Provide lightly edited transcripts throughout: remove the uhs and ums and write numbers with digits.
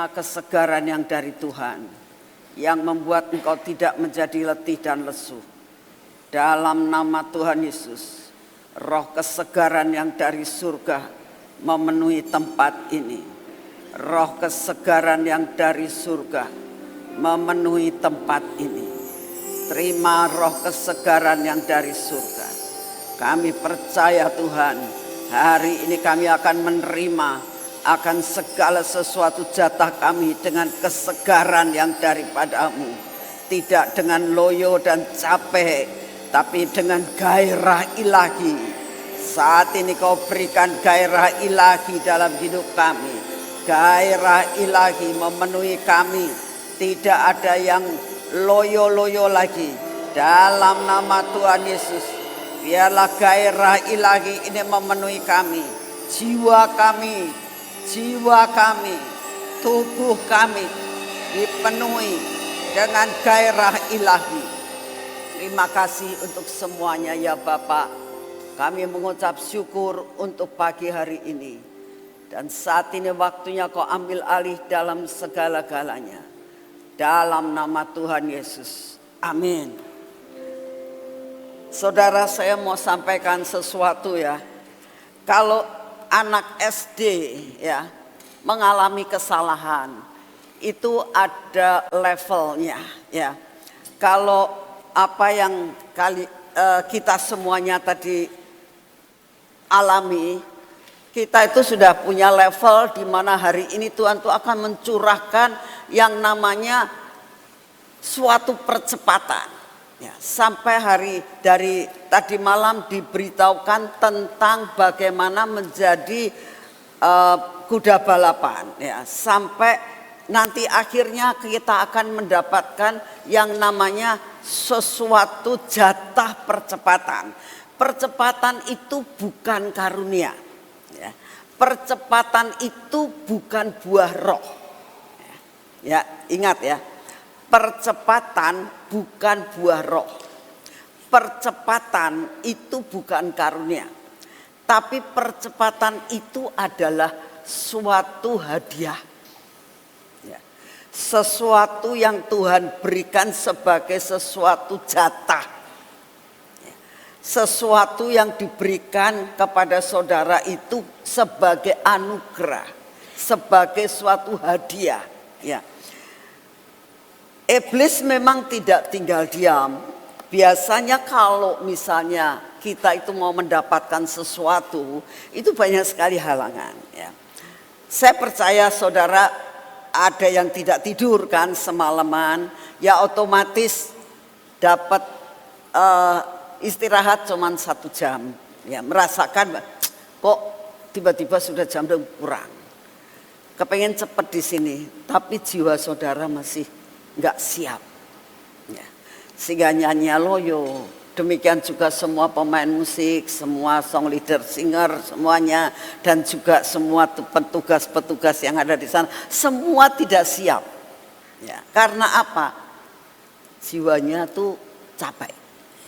Terima kesegaran yang dari Tuhan, yang membuat engkau tidak menjadi letih dan lesu. Dalam nama Tuhan Yesus, roh kesegaran yang dari surga memenuhi tempat ini. Roh kesegaran yang dari surga memenuhi tempat ini. Terima roh kesegaran yang dari surga. Kami percaya Tuhan, hari ini kami akan menerima akan segala sesuatu jatah kami dengan kesegaran yang daripadamu. Tidak dengan loyo dan capek, tapi dengan gairah ilahi. Saat ini kau berikan gairah ilahi dalam hidup kami. Gairah ilahi memenuhi kami. Tidak ada yang loyo-loyo lagi. Dalam nama Tuhan Yesus, biarlah gairah ilahi ini memenuhi kami. Jiwa kami, tubuh kami dipenuhi dengan gairah ilahi. Terima kasih untuk semuanya ya Bapak. Kami mengucap syukur untuk pagi hari ini. Dan saat ini waktunya kau ambil alih dalam segala-galanya. Dalam nama Tuhan Yesus. Amin. Saudara, saya mau sampaikan sesuatu ya. Kalau anak SD ya mengalami kesalahan, itu ada levelnya ya. Kalau apa yang kita semuanya tadi alami, kita itu sudah punya level di mana hari ini Tuhan tuh akan mencurahkan yang namanya suatu percepatan. Ya, sampai hari dari tadi malam diberitahukan tentang bagaimana menjadi kuda balapan. Ya, sampai nanti akhirnya kita akan mendapatkan yang namanya sesuatu jatah percepatan. Percepatan itu bukan karunia. Ya, percepatan itu bukan buah roh. Ya, ingat ya. Percepatan bukan buah roh. Percepatan itu bukan karunia. Tapi percepatan itu adalah suatu hadiah. Ya. Sesuatu yang Tuhan berikan sebagai sesuatu jatah. Ya. Sesuatu yang diberikan kepada saudara itu sebagai anugerah. Sebagai suatu hadiah. Ya. Iblis memang tidak tinggal diam. Biasanya kalau misalnya kita itu mau mendapatkan sesuatu, itu banyak sekali halangan. Ya. Saya percaya saudara ada yang tidak tidur kan semalaman, ya otomatis dapat istirahat cuma 1 jam. Ya, merasakan kok tiba-tiba sudah jam 2 kurang. Kepengen cepat di sini, tapi jiwa saudara masih nggak siap, ya. Sehingga nyanyi loyo. Demikian juga semua pemain musik, semua song leader, singer, semuanya, dan juga semua petugas-petugas yang ada di sana, semua tidak siap. Ya, karena apa? Jiwanya tuh capek,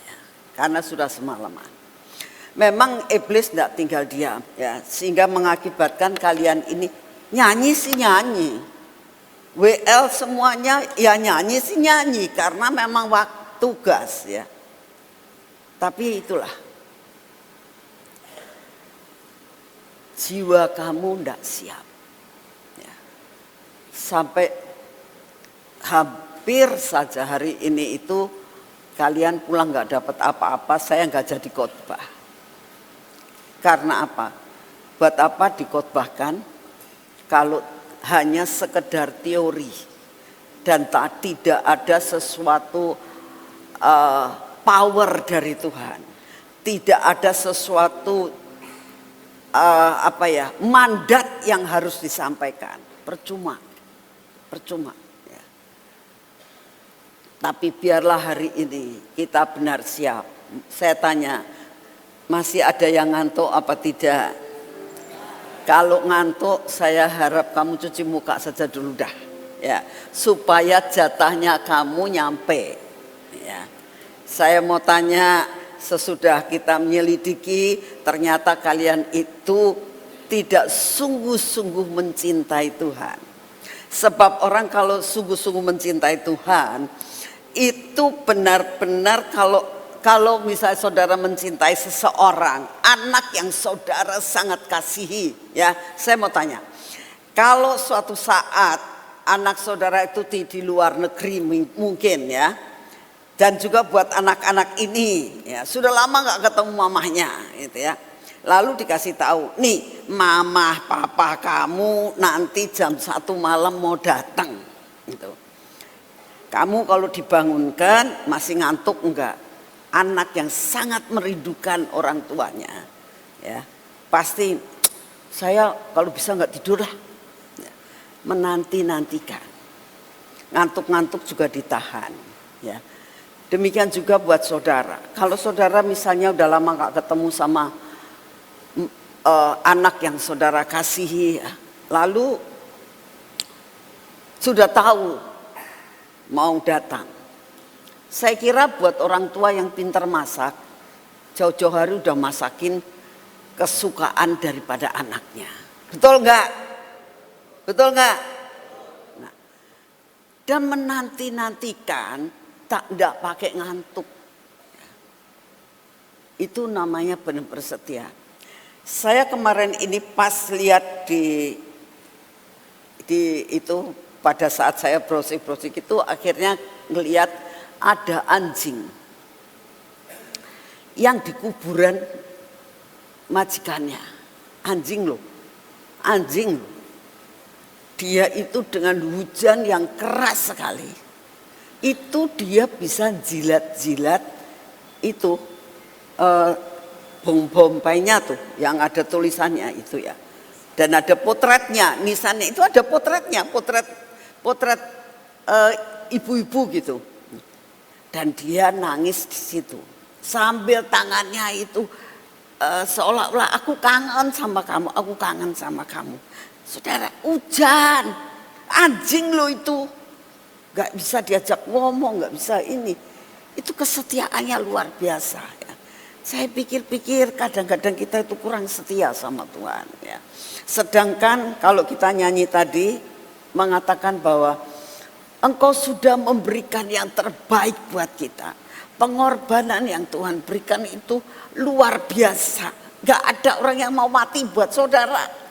ya, karena sudah semalaman. Memang iblis tidak tinggal diam, ya, sehingga mengakibatkan kalian ini nyanyi sih nyanyi. WL semuanya ya nyanyi sih nyanyi karena memang waktu tugas ya. Tapi itulah jiwa kamu tidak siap. Ya. Sampai hampir saja hari ini itu kalian pulang nggak dapat apa-apa, saya nggak jadi khotbah. Karena apa? Buat apa dikhotbahkan kalau hanya sekedar teori dan tidak ada sesuatu power dari Tuhan, tidak ada sesuatu mandat yang harus disampaikan, percuma. Ya. Tapi biarlah hari ini kita benar siap. Saya tanya, masih ada yang ngantuk apa tidak? Kalau ngantuk, saya harap kamu cuci muka saja dulu dah, ya, supaya jatahnya kamu nyampe. Ya. Saya mau tanya, sesudah kita menyelidiki, ternyata kalian itu tidak sungguh-sungguh mencintai Tuhan. Sebab orang kalau sungguh-sungguh mencintai Tuhan, itu benar-benar kalau misalnya saudara mencintai seseorang, anak yang saudara sangat kasihi, ya. Saya mau tanya, kalau suatu saat anak saudara itu di luar negeri mungkin ya, dan juga buat anak-anak ini ya sudah lama nggak ketemu mamahnya gitu ya, lalu dikasih tahu nih mamah papa kamu nanti jam 1 malam mau datang gitu. Kamu kalau dibangunkan masih ngantuk enggak? Anak yang sangat merindukan orang tuanya ya pasti saya kalau bisa nggak tidur lah, menanti-nantikan, ngantuk-ngantuk juga ditahan ya. Demikian juga buat saudara. Kalau saudara misalnya udah lama gak ketemu sama anak yang saudara kasihi, ya, lalu sudah tahu mau datang. Saya kira buat orang tua yang pintar masak, jauh-jauh hari udah masakin kesukaan daripada anaknya. Betul nggak? Betul nggak? Nah, dan menanti-nantikan tidak pakai ngantuk. Itu namanya benar-benar setia. Saya kemarin ini pas lihat di itu pada saat saya browsing itu akhirnya ngelihat ada anjing yang di kuburan majikannya. Anjing loh. Dia itu dengan hujan yang keras sekali. Itu dia bisa jilat-jilat itu bompainya tuh yang ada tulisannya itu ya, dan ada potretnya, nisannya itu ada potretnya, potret ibu-ibu gitu, dan dia nangis di situ sambil tangannya itu seolah-olah aku kangen sama kamu. Saudara, hujan, anjing lo itu. Gak bisa diajak ngomong, gak bisa ini. Itu kesetiaannya luar biasa ya. Saya pikir-pikir kadang-kadang kita itu kurang setia sama Tuhan ya. Sedangkan kalau kita nyanyi tadi mengatakan bahwa Engkau sudah memberikan yang terbaik buat kita. Pengorbanan yang Tuhan berikan itu luar biasa. Gak ada orang yang mau mati buat saudara.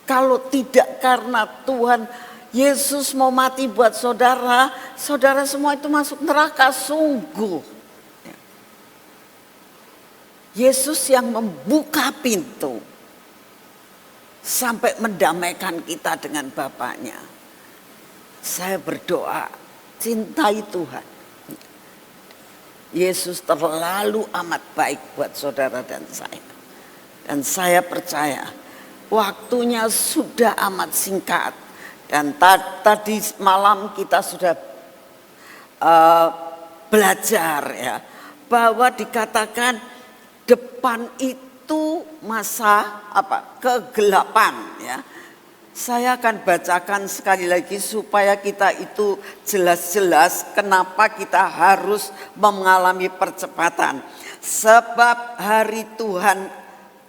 Kalau tidak karena Tuhan Yesus mau mati buat saudara, saudara semua itu masuk neraka sungguh. Yesus yang membuka pintu sampai mendamaikan kita dengan Bapaknya. Saya berdoa, cintai Tuhan. Yesus terlalu amat baik buat saudara dan saya. Dan saya percaya waktunya sudah amat singkat. Dan tadi malam kita sudah belajar ya, bahwa dikatakan depan itu masa kegelapan ya. Saya akan bacakan sekali lagi supaya kita itu jelas-jelas kenapa kita harus mengalami percepatan. Sebab hari Tuhan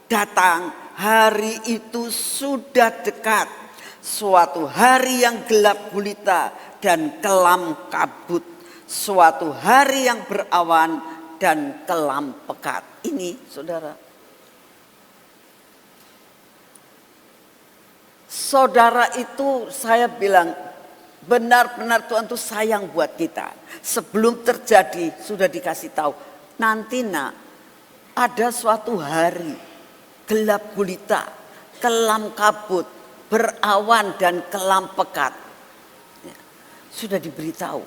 datang, hari itu sudah dekat. Suatu hari yang gelap gulita dan kelam kabut. Suatu hari yang berawan dan kelam pekat. Ini saudara. Saudara itu saya bilang benar-benar Tuhan itu sayang buat kita. Sebelum terjadi sudah dikasih tahu. Nanti ada suatu hari gelap gulita, kelam kabut, berawan dan kelam pekat ya, sudah diberitahu.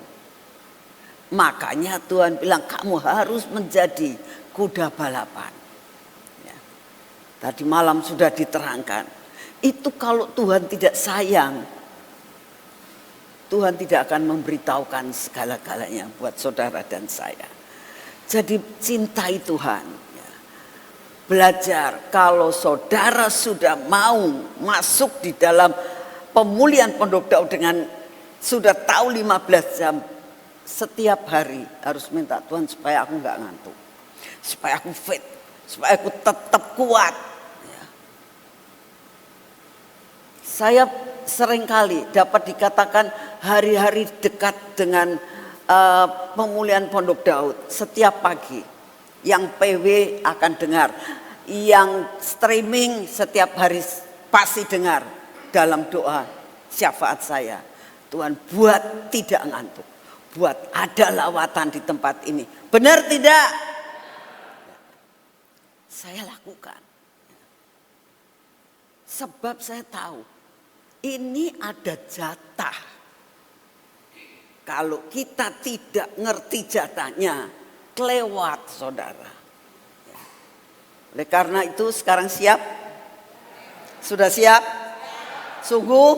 Makanya Tuhan bilang kamu harus menjadi kuda balapan ya. Tadi malam sudah diterangkan. Itu kalau Tuhan tidak sayang, Tuhan tidak akan memberitahukan segala-galanya buat saudara dan saya. Jadi cintai Tuhan. Belajar kalau saudara sudah mau masuk di dalam pemulihan Pondok Daud dengan sudah tahu 15 jam setiap hari harus minta Tuhan supaya aku nggak ngantuk, supaya aku fit, supaya aku tetap kuat. Saya seringkali dapat dikatakan hari-hari dekat dengan pemulihan Pondok Daud. Setiap pagi yang PW akan dengar, yang streaming setiap hari pasti dengar dalam doa syafaat saya. Tuhan buat tidak ngantuk, buat ada lawatan di tempat ini. Benar tidak? Saya lakukan. Sebab saya tahu ini ada jatah. Kalau kita tidak ngerti jatahnya, kelewat saudara. Oleh karena itu sekarang siap? Sudah siap? Sungguh?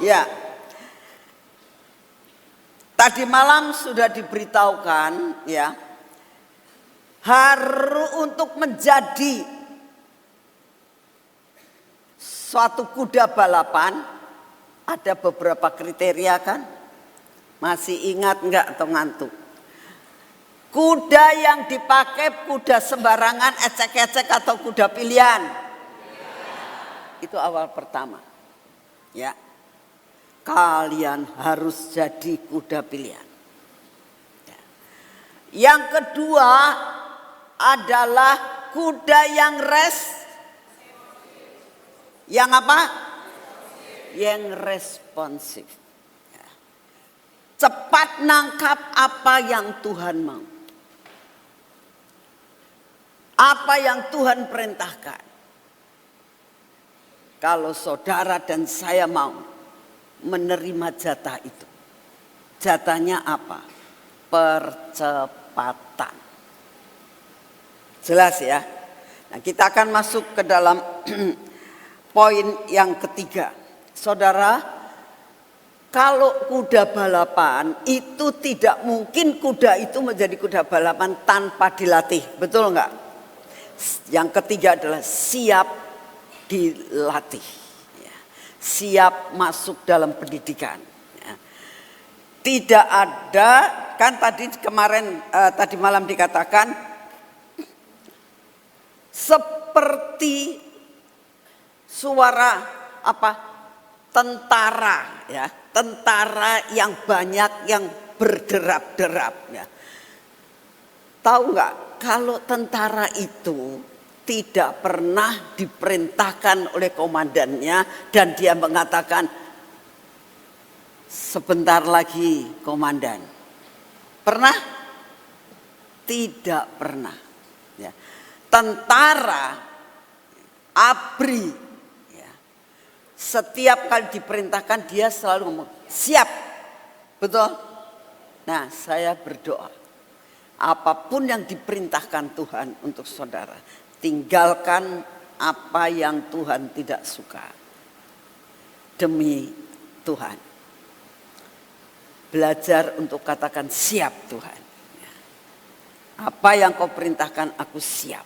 Ya. Tadi malam sudah diberitahukan ya. Harus untuk menjadi suatu kuda balapan ada beberapa kriteria kan? Masih ingat enggak atau ngantuk? Kuda yang dipakai kuda sembarangan, ecek-ecek atau kuda pilihan? Itu awal pertama. Ya. Kalian harus jadi kuda pilihan. Ya. Yang kedua adalah kuda yang yang apa? Yang responsif. Ya. Cepat nangkap apa yang Tuhan mau. Apa yang Tuhan perintahkan. Kalau saudara dan saya mau menerima jatah itu. Jatahnya apa? Percepatan. Jelas ya? Nah, kita akan masuk ke dalam poin yang ketiga. Saudara, kalau kuda balapan itu tidak mungkin kuda itu menjadi kuda balapan tanpa dilatih. Betul enggak? Yang ketiga adalah siap dilatih. Siap masuk dalam pendidikan. Tidak ada, kan tadi tadi malam dikatakan seperti suara apa? Tentara ya, tentara yang banyak yang berderap-derap ya. Tahu nggak kalau tentara itu tidak pernah diperintahkan oleh komandannya dan dia mengatakan sebentar lagi komandan. Pernah? Tidak pernah. Ya. Tentara ABRI ya, setiap kali diperintahkan dia selalu ngomong siap. Betul? Nah, saya berdoa apapun yang diperintahkan Tuhan untuk saudara, tinggalkan apa yang Tuhan tidak suka. Demi Tuhan. Belajar untuk katakan siap Tuhan. Apa yang kau perintahkan aku siap.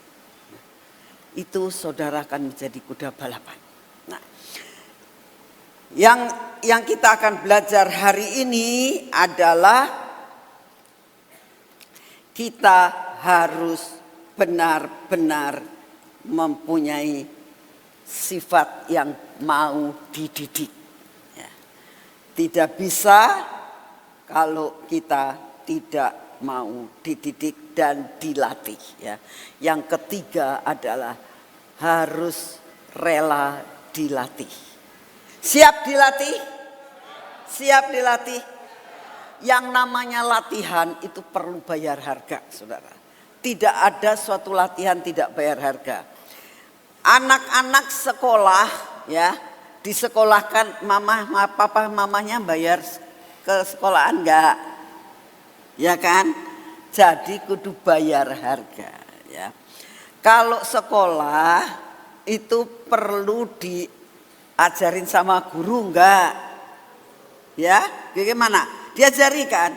Itu saudara akan menjadi kuda balapan. Nah, yang kita akan belajar hari ini adalah kita harus benar-benar mempunyai sifat yang mau dididik. Ya. Tidak bisa kalau kita tidak mau dididik dan dilatih. Ya. Yang ketiga adalah harus rela dilatih. Siap dilatih? Siap dilatih? Yang namanya latihan itu perlu bayar harga, saudara. Tidak ada suatu latihan tidak bayar harga. Anak-anak sekolah ya disekolahkan papa mamanya bayar ke sekolahan enggak? Ya kan? Jadi kudu bayar harga ya. Kalau sekolah itu perlu diajarin sama guru enggak? Ya, bagaimana? Diajari kan?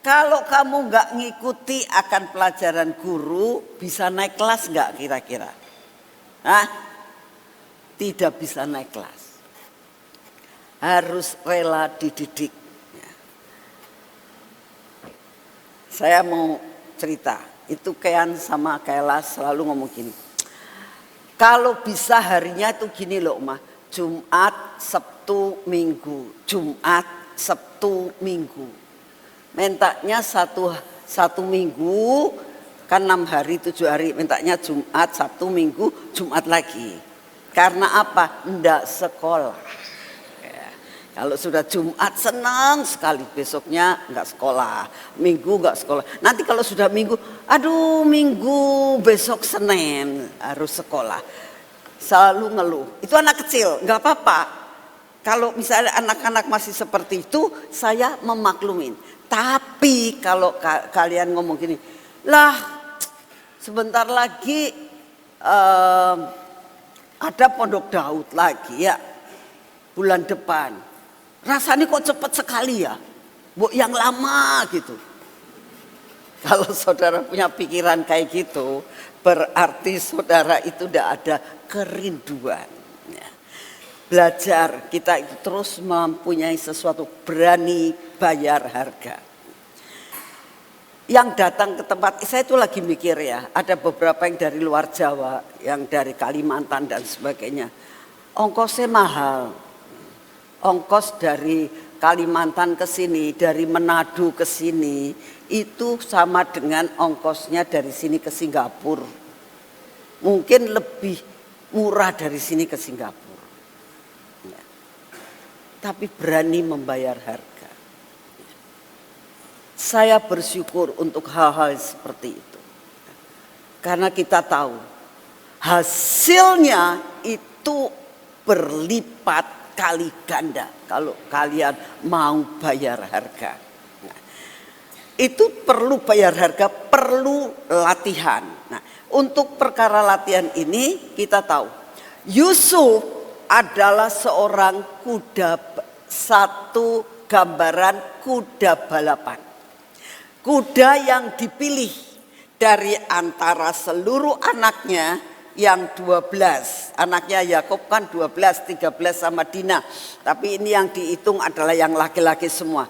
Kalau kamu nggak ngikuti akan pelajaran guru, bisa naik kelas nggak kira-kira? Hah? Tidak bisa naik kelas. Harus rela dididik. Saya mau cerita. Itu Kean sama Kayla selalu ngomong gini. Kalau bisa harinya itu gini loh, Oma. Jumat, Sabtu, Minggu. Jumat, Sabtu, Minggu. Mintanya satu minggu, kan 6 hari 7 hari. Mintanya Jumat, Sabtu, Minggu, Jumat lagi. Karena apa? Ndak sekolah. Ya. Kalau sudah Jumat senang sekali, besoknya nggak sekolah. Minggu nggak sekolah. Nanti kalau sudah Minggu, aduh Minggu besok Senin harus sekolah. Selalu ngeluh. Itu anak kecil, nggak apa-apa. Kalau misalnya anak-anak masih seperti itu, saya memaklumin. Tapi kalau kalian ngomong gini, lah sebentar lagi ada Pondok Daud lagi ya bulan depan. Rasanya kok cepat sekali ya, bu yang lama gitu. Kalau saudara punya pikiran kayak gitu, berarti saudara itu udah ada kerinduan. Ya. Belajar kita itu terus mempunyai sesuatu, berani bayar harga. Yang datang ke tempat, saya itu lagi mikir ya, ada beberapa yang dari luar Jawa, yang dari Kalimantan dan sebagainya. Ongkosnya mahal. Ongkos dari Kalimantan ke sini, dari Manado ke sini, itu sama dengan ongkosnya dari sini ke Singapura. Mungkin lebih murah dari sini ke Singapura. Ya. Tapi berani membayar harga. Saya bersyukur untuk hal-hal seperti itu. Karena kita tahu hasilnya itu berlipat kali ganda kalau kalian mau bayar harga. Nah, itu perlu bayar harga, perlu latihan. Nah, untuk perkara latihan ini kita tahu Yusuf adalah seorang kuda, satu gambaran kuda balapan. Kuda yang dipilih dari antara seluruh anaknya yang 12. Anaknya Yakub kan 12, 13 sama Dina. Tapi ini yang dihitung adalah yang laki-laki semua.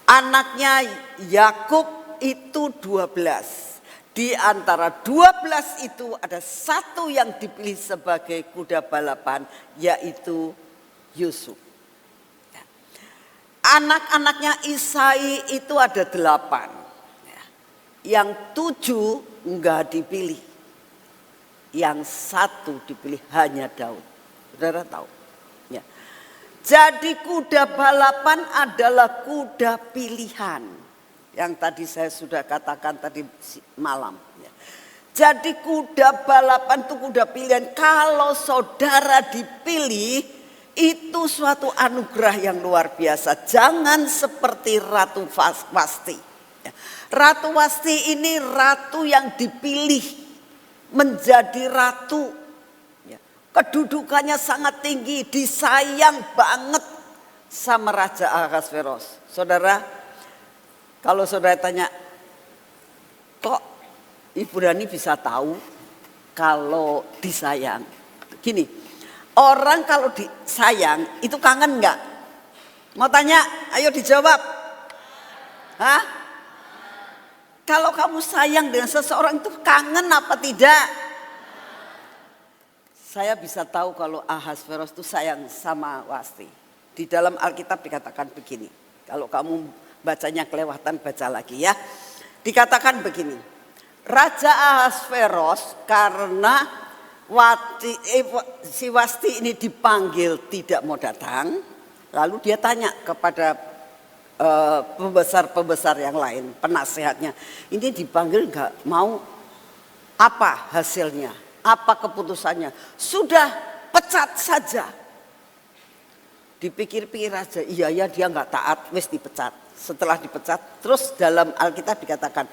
Anaknya Yakub itu 12. Di antara 12 itu ada satu yang dipilih sebagai kuda balapan, yaitu Yusuf. Anak-anaknya Isai itu ada 8. Yang 7 enggak dipilih. Yang 1 dipilih hanya Daud. Saudara tahu. Ya. Jadi kuda balapan adalah kuda pilihan. Yang tadi saya sudah katakan tadi malam. Ya. Jadi kuda balapan itu kuda pilihan. Kalau saudara dipilih, itu suatu anugerah yang luar biasa. Jangan seperti Ratu Wasti. Ratu Wasti ini ratu yang dipilih menjadi ratu. Kedudukannya sangat tinggi, disayang banget sama Raja Ahasveros. Saudara, kalau saudara tanya, kok Ibu Rani bisa tahu kalau disayang? Gini, orang kalau disayang itu kangen nggak? Mau tanya, ayo dijawab. Hah? Kalau kamu sayang dengan seseorang itu kangen apa tidak? Saya bisa tahu kalau Ahasveros itu sayang sama Wasti. Di dalam Alkitab dikatakan begini. Kalau kamu bacanya kelewatan, baca lagi ya. Dikatakan begini. Raja Ahasveros karena si Wasti ini dipanggil tidak mau datang, lalu dia tanya kepada pembesar-pembesar yang lain, penasehatnya, ini dipanggil nggak mau, apa hasilnya, apa keputusannya? Sudah, pecat saja. Dipikir-pikir aja, iya ya dia nggak taat, wis dipecat. Setelah dipecat, terus dalam Alkitab dikatakan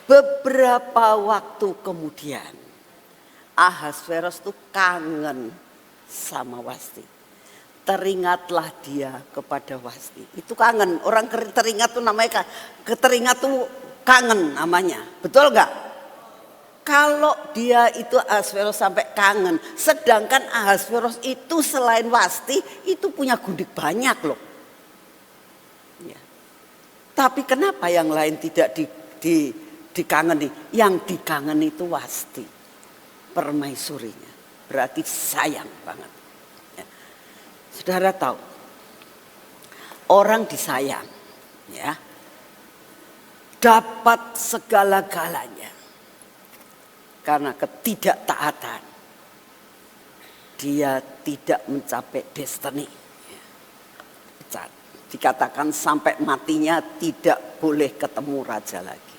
beberapa waktu kemudian Ahasveros tuh kangen sama Wasti. Teringatlah dia kepada Wasti. Itu kangen. Orang teringat tuh namanya, keteringat tuh kangen namanya. Betul nggak? Kalau dia itu Ahasveros sampai kangen. Sedangkan Ahasveros itu selain Wasti itu punya gundik banyak loh. Ya. Tapi kenapa yang lain tidak dikangeni? Yang dikangeni itu Wasti. Permaisurinya. Berarti sayang banget. Saudara tahu, orang disayang, ya, dapat segala-galanya karena ketidaktaatan. Dia tidak mencapai destiny. Dikatakan sampai matinya tidak boleh ketemu raja lagi.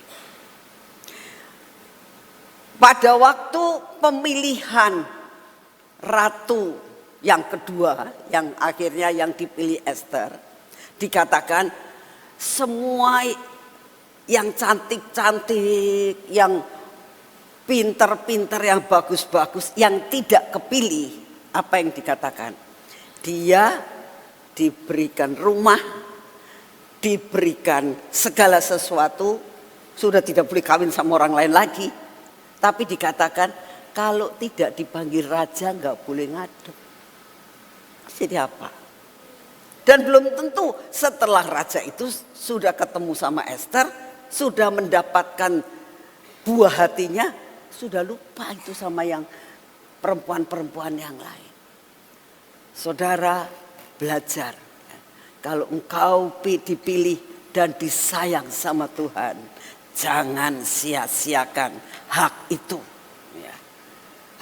Pada waktu pemilihan ratu yang kedua, yang akhirnya yang dipilih Esther, dikatakan semua yang cantik-cantik, yang pinter-pinter, yang bagus-bagus, yang tidak kepilih, apa yang dikatakan? Dia diberikan rumah, diberikan segala sesuatu, sudah tidak boleh kawin sama orang lain lagi. Tapi dikatakan kalau tidak dipanggil raja nggak boleh ngadep. Jadi apa? Dan belum tentu setelah raja itu sudah ketemu sama Esther, sudah mendapatkan buah hatinya, sudah lupa itu sama yang perempuan-perempuan yang lain. Saudara, belajar. Kalau engkau dipilih dan disayang sama Tuhan, jangan sia-siakan hak itu. Ya.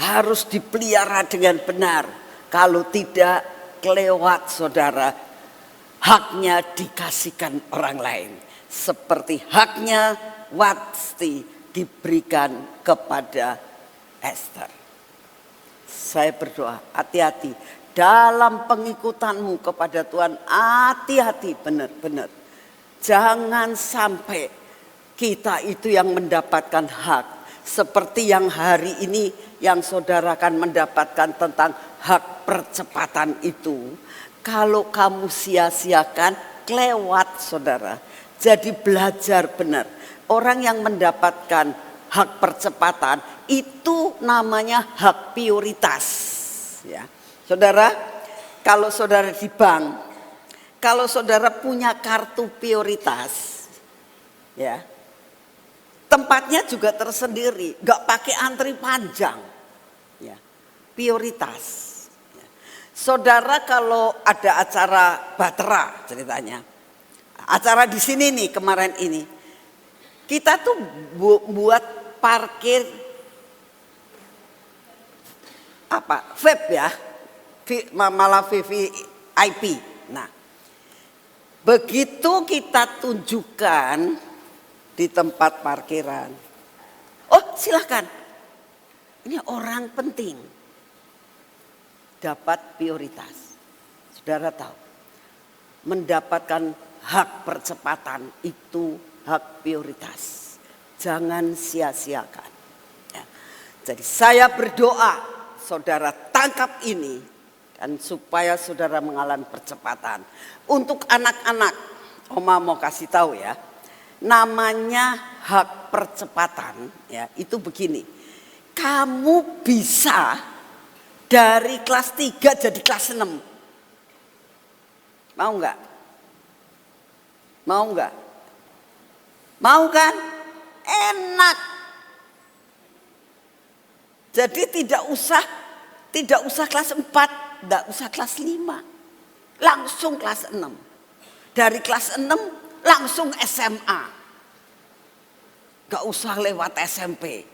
Harus dipelihara dengan benar. Kalau tidak, kelewat saudara, haknya dikasihkan orang lain. Seperti haknya Wasti diberikan kepada Esther. Saya berdoa, hati-hati. Dalam pengikutanmu kepada Tuhan, hati-hati benar-benar. Jangan sampai kita itu yang mendapatkan hak. Seperti yang hari ini yang saudara akan mendapatkan tentang hak percepatan itu. Kalau kamu sia-siakan, kelewat saudara. Jadi belajar benar. Orang yang mendapatkan hak percepatan itu namanya hak prioritas. Ya. Saudara, kalau saudara di bank, kalau saudara punya kartu prioritas, ya, tempatnya juga tersendiri, nggak pakai antri panjang, ya, prioritas. Ya. Saudara kalau ada acara Batra ceritanya, acara di sini nih kemarin ini, kita tuh buat parkir apa, vape ya. Malah VIP. Nah, begitu kita tunjukkan di tempat parkiran, oh silahkan, ini orang penting dapat prioritas. Saudara tahu, mendapatkan hak percepatan itu hak prioritas. Jangan sia-siakan. Ya. Jadi saya berdoa saudara tangkap ini. Dan supaya saudara mengalami percepatan. Untuk anak-anak, Oma mau kasih tahu ya. Namanya hak percepatan, ya, itu begini. Kamu bisa dari kelas 3 jadi kelas 6. Mau enggak? Mau enggak? Mau kan? Enak. Jadi tidak usah kelas 4. Tidak usah kelas 5, langsung kelas 6. Dari kelas 6 langsung SMA. Gak usah lewat SMP.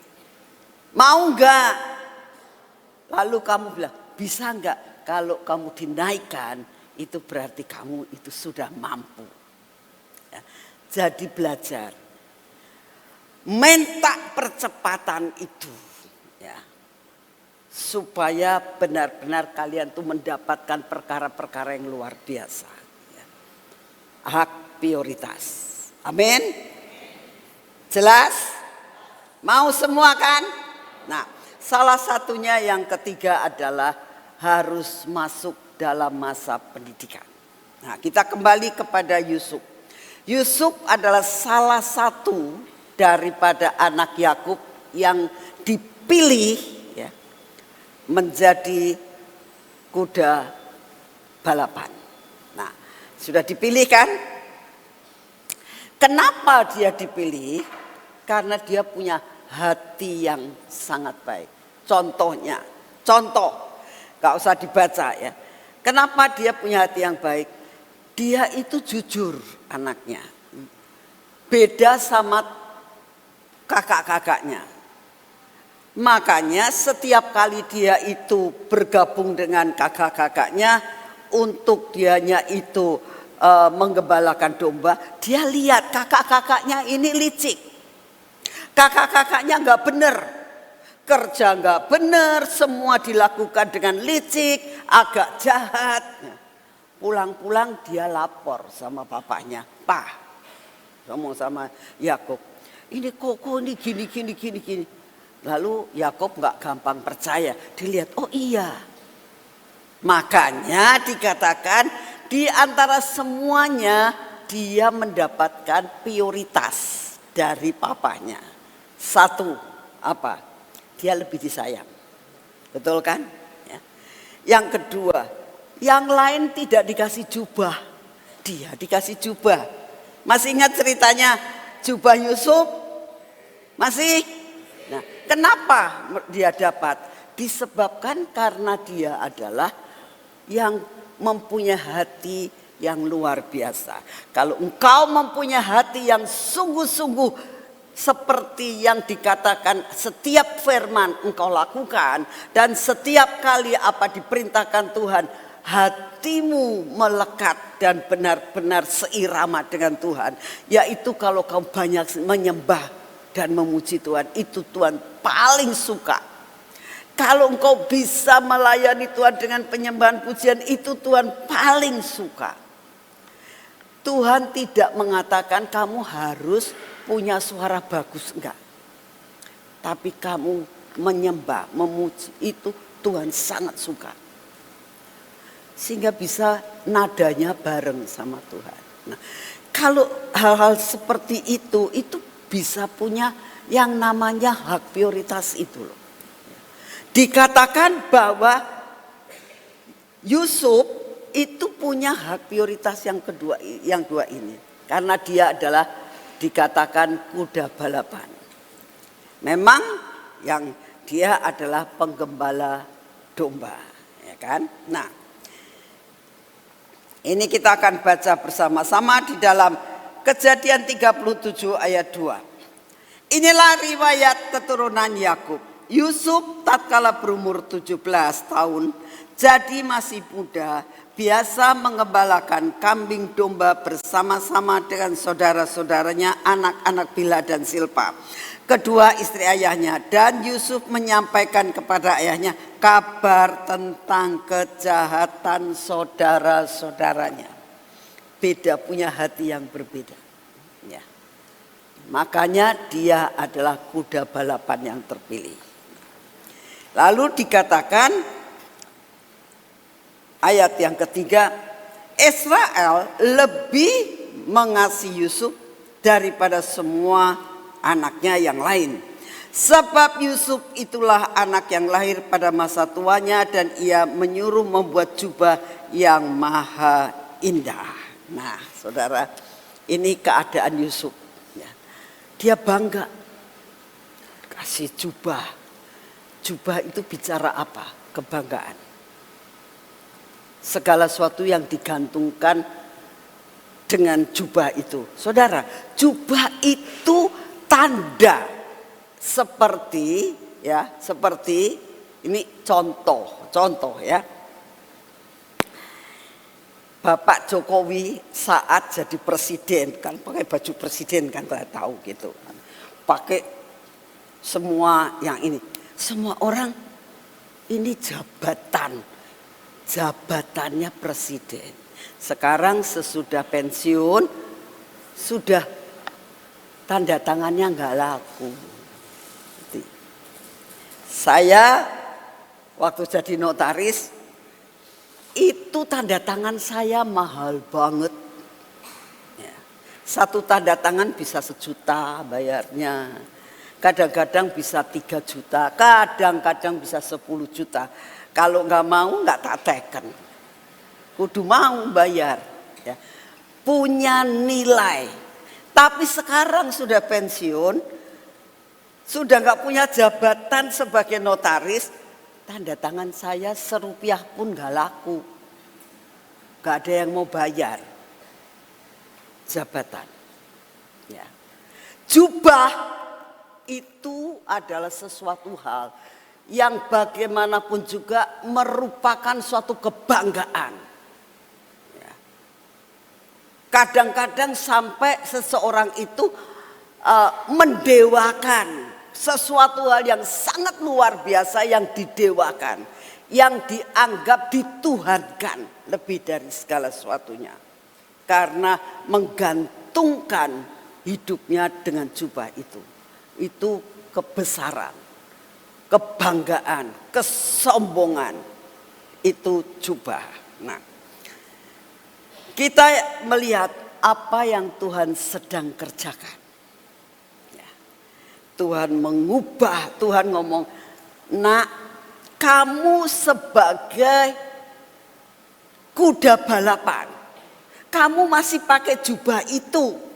Mau enggak? Lalu kamu bilang, bisa enggak? Kalau kamu dinaikkan, itu berarti kamu itu sudah mampu. Ya. Jadi belajar. Minta percepatan itu. Supaya benar-benar kalian tuh mendapatkan perkara-perkara yang luar biasa. Hak prioritas. Amin. Jelas? Mau semua kan? Nah, salah satunya yang ketiga adalah harus masuk dalam masa pendidikan. Nah, kita kembali kepada Yusuf. Yusuf adalah salah satu daripada anak Yakub yang dipilih menjadi kuda balapan. Nah, sudah dipilih kan? Kenapa dia dipilih? Karena dia punya hati yang sangat baik. Contoh, gak usah dibaca ya. Kenapa dia punya hati yang baik? Dia itu jujur anaknya. Beda sama kakak-kakaknya. Makanya setiap kali dia itu bergabung dengan kakak-kakaknya untuk dianya itu menggembalakan domba, dia lihat kakak-kakaknya ini licik. Kakak-kakaknya nggak benar, kerja nggak benar, semua dilakukan dengan licik, agak jahat. Pulang-pulang dia lapor sama papanya, "Pak," ngomong sama Yakub, "ini Koko ini gini." Lalu Yakub nggak gampang percaya, dilihat, oh iya. Makanya dikatakan di antara semuanya dia mendapatkan prioritas dari papanya. Satu, apa? Dia lebih disayang. Betul kan? Ya. Yang kedua, yang lain tidak dikasih jubah, dia dikasih jubah. Masih ingat ceritanya jubah Yusuf? Masih? Nah, kenapa dia dapat? Disebabkan karena dia adalah yang mempunyai hati yang luar biasa. Kalau engkau mempunyai hati yang sungguh-sungguh seperti yang dikatakan, setiap firman engkau lakukan dan setiap kali apa diperintahkan Tuhan, hatimu melekat dan benar-benar seirama dengan Tuhan. Yaitu kalau kau banyak menyembah dan memuji Tuhan, itu Tuhan paling suka. Kalau engkau bisa melayani Tuhan dengan penyembahan pujian, itu Tuhan paling suka. Tuhan tidak mengatakan kamu harus punya suara bagus, enggak. Tapi kamu menyembah, memuji, itu Tuhan sangat suka. Sehingga bisa nadanya bareng sama Tuhan. Nah, kalau hal-hal seperti itu bisa punya yang namanya hak prioritas itu loh. Dikatakan bahwa Yusuf itu punya hak prioritas yang dua ini. Karena dia adalah dikatakan kuda balapan. Memang yang dia adalah penggembala domba, ya kan? Nah, ini kita akan baca bersama-sama di dalam Kejadian 37 ayat 2. Inilah riwayat keturunan Yakub. Yusuf tatkala berumur 17 tahun, jadi masih muda, biasa mengembalakan kambing domba bersama-sama dengan saudara-saudaranya, anak-anak Bilha dan Silpa, kedua istri ayahnya. Dan Yusuf menyampaikan kepada ayahnya kabar tentang kejahatan saudara-saudaranya. Beda, punya hati yang berbeda. Ya. Makanya dia adalah kuda balapan yang terpilih. Lalu dikatakan ayat yang ketiga, Israel lebih mengasihi Yusuf daripada semua anaknya yang lain. Sebab Yusuf itulah anak yang lahir pada masa tuanya dan ia menyuruh membuat jubah yang maha indah. Nah, saudara, ini keadaan Yusuf. Dia bangga kasih jubah. Jubah itu bicara apa? Kebanggaan. Segala sesuatu yang digantungkan dengan jubah itu. Saudara, jubah itu tanda seperti ini contoh ya. Bapak Jokowi saat jadi presiden kan pakai baju presiden kan, saya tahu gitu. Pakai semua yang ini. Semua orang ini jabatannya presiden. Sekarang sesudah pensiun sudah tanda tangannya nggak laku. Saya waktu jadi notaris itu tanda tangan saya mahal banget. Satu tanda tangan bisa 1 juta bayarnya. Kadang-kadang bisa 3 juta, kadang-kadang bisa 10 juta. Kalau nggak mau nggak tak teken. Kudu mau bayar. Ya. Punya nilai. Tapi sekarang sudah pensiun, sudah nggak punya jabatan sebagai notaris, tanda tangan saya Rp1 pun nggak laku. Gak ada yang mau bayar jabatan. Ya. Jubah itu adalah sesuatu hal yang bagaimanapun juga merupakan suatu kebanggaan. Ya. Kadang-kadang sampai seseorang itu mendewakan sesuatu hal yang sangat luar biasa yang didewakan, yang dianggap dituhankan lebih dari segala sesuatunya, karena menggantungkan hidupnya dengan jubah itu kebesaran, kebanggaan, kesombongan, itu jubah. Nah, kita melihat apa yang Tuhan sedang kerjakan. Ya. Tuhan mengubah, Tuhan ngomong, nak, kamu sebagai kuda balapan, kamu masih pakai jubah itu.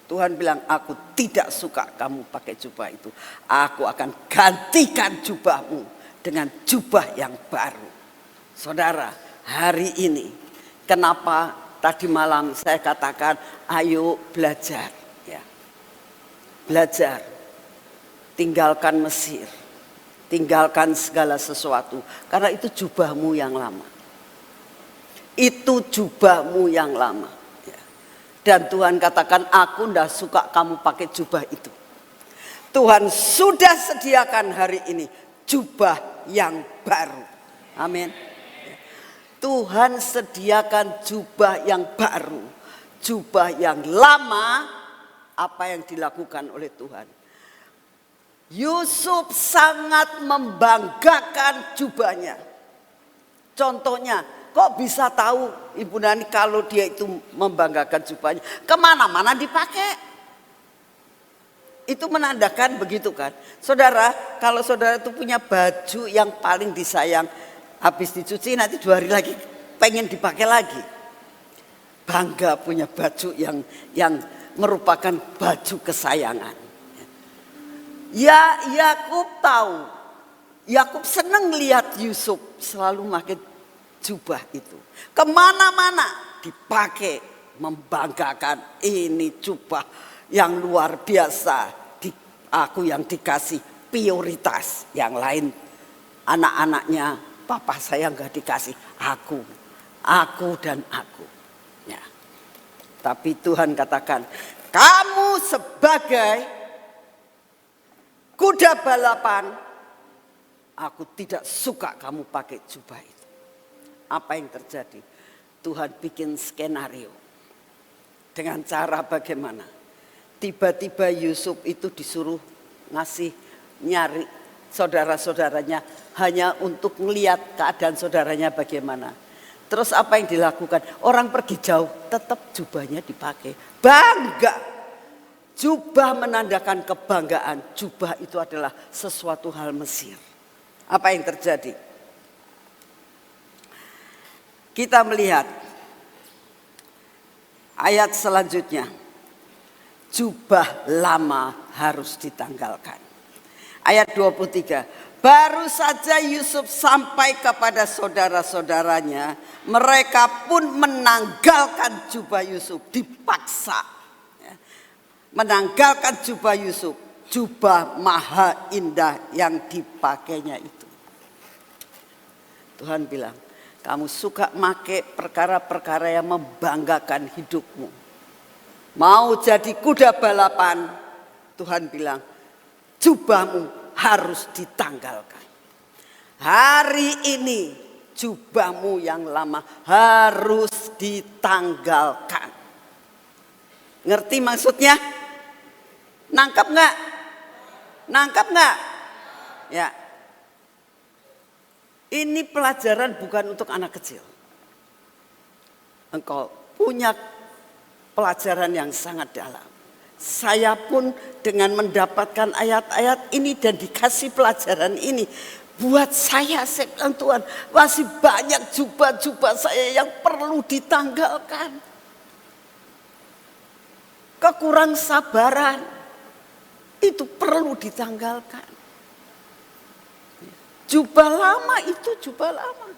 Tuhan bilang, aku tidak suka kamu pakai jubah itu. Aku akan gantikan jubahmu dengan jubah yang baru. Saudara, hari ini, kenapa tadi malam saya katakan, ayo belajar. Ya. Belajar, tinggalkan Mesir, tinggalkan segala sesuatu. Karena itu jubahmu yang lama. Itu jubahmu yang lama. Dan Tuhan katakan, aku tidak suka kamu pakai jubah itu. Tuhan sudah sediakan hari ini jubah yang baru. Amin. Tuhan sediakan jubah yang baru. Jubah yang lama, apa yang dilakukan oleh Tuhan. Yusuf sangat membanggakan jubahnya. Contohnya, kok bisa tahu Ibu Nani kalau dia itu membanggakan jubahnya? Kemana-mana dipakai. Itu menandakan begitu kan. Saudara, kalau saudara itu punya baju yang paling disayang, habis dicuci nanti 2 hari lagi pengen dipakai lagi. Bangga punya baju yang merupakan baju kesayangan. Ya, Yakub tahu. Yakub senang lihat Yusuf selalu pakai jubah itu. Kemana-mana dipakai, membanggakan, ini jubah yang luar biasa. Aku yang dikasih prioritas, yang lain anak-anaknya papa saya nggak dikasih, aku dan aku. Ya. Tapi Tuhan katakan, kamu sebagai kuda balapan, aku tidak suka kamu pakai jubah itu. Apa yang terjadi? Tuhan bikin skenario. Dengan cara bagaimana? Tiba-tiba Yusuf itu disuruh nyari saudara-saudaranya hanya untuk melihat keadaan saudaranya bagaimana. Terus apa yang dilakukan? Orang pergi jauh, tetap jubahnya dipakai. Bangga. Jubah menandakan kebanggaan. Jubah itu adalah sesuatu hal Mesir. Apa yang terjadi? Kita melihat ayat selanjutnya. Jubah lama harus ditanggalkan. Ayat 23. Baru saja Yusuf sampai kepada saudara-saudaranya, mereka pun menanggalkan jubah Yusuf, dipaksa. Menanggalkan jubah Yusuf, jubah maha indah yang dipakainya itu. Tuhan bilang, kamu suka make perkara-perkara yang membanggakan hidupmu. Mau jadi kuda balapan, Tuhan bilang, jubahmu harus ditanggalkan. Hari ini jubahmu yang lama harus ditanggalkan. Ngerti maksudnya? Nangkap nggak? Nangkap nggak? Ya. Ini pelajaran bukan untuk anak kecil. Engkau punya pelajaran yang sangat dalam. Saya pun dengan mendapatkan ayat-ayat ini dan dikasih pelajaran ini, buat saya bilang, Tuhan, masih banyak jubah-jubah saya yang perlu ditanggalkan. Kekurang sabaran itu perlu ditanggalkan. Jubah lama itu jubah lama.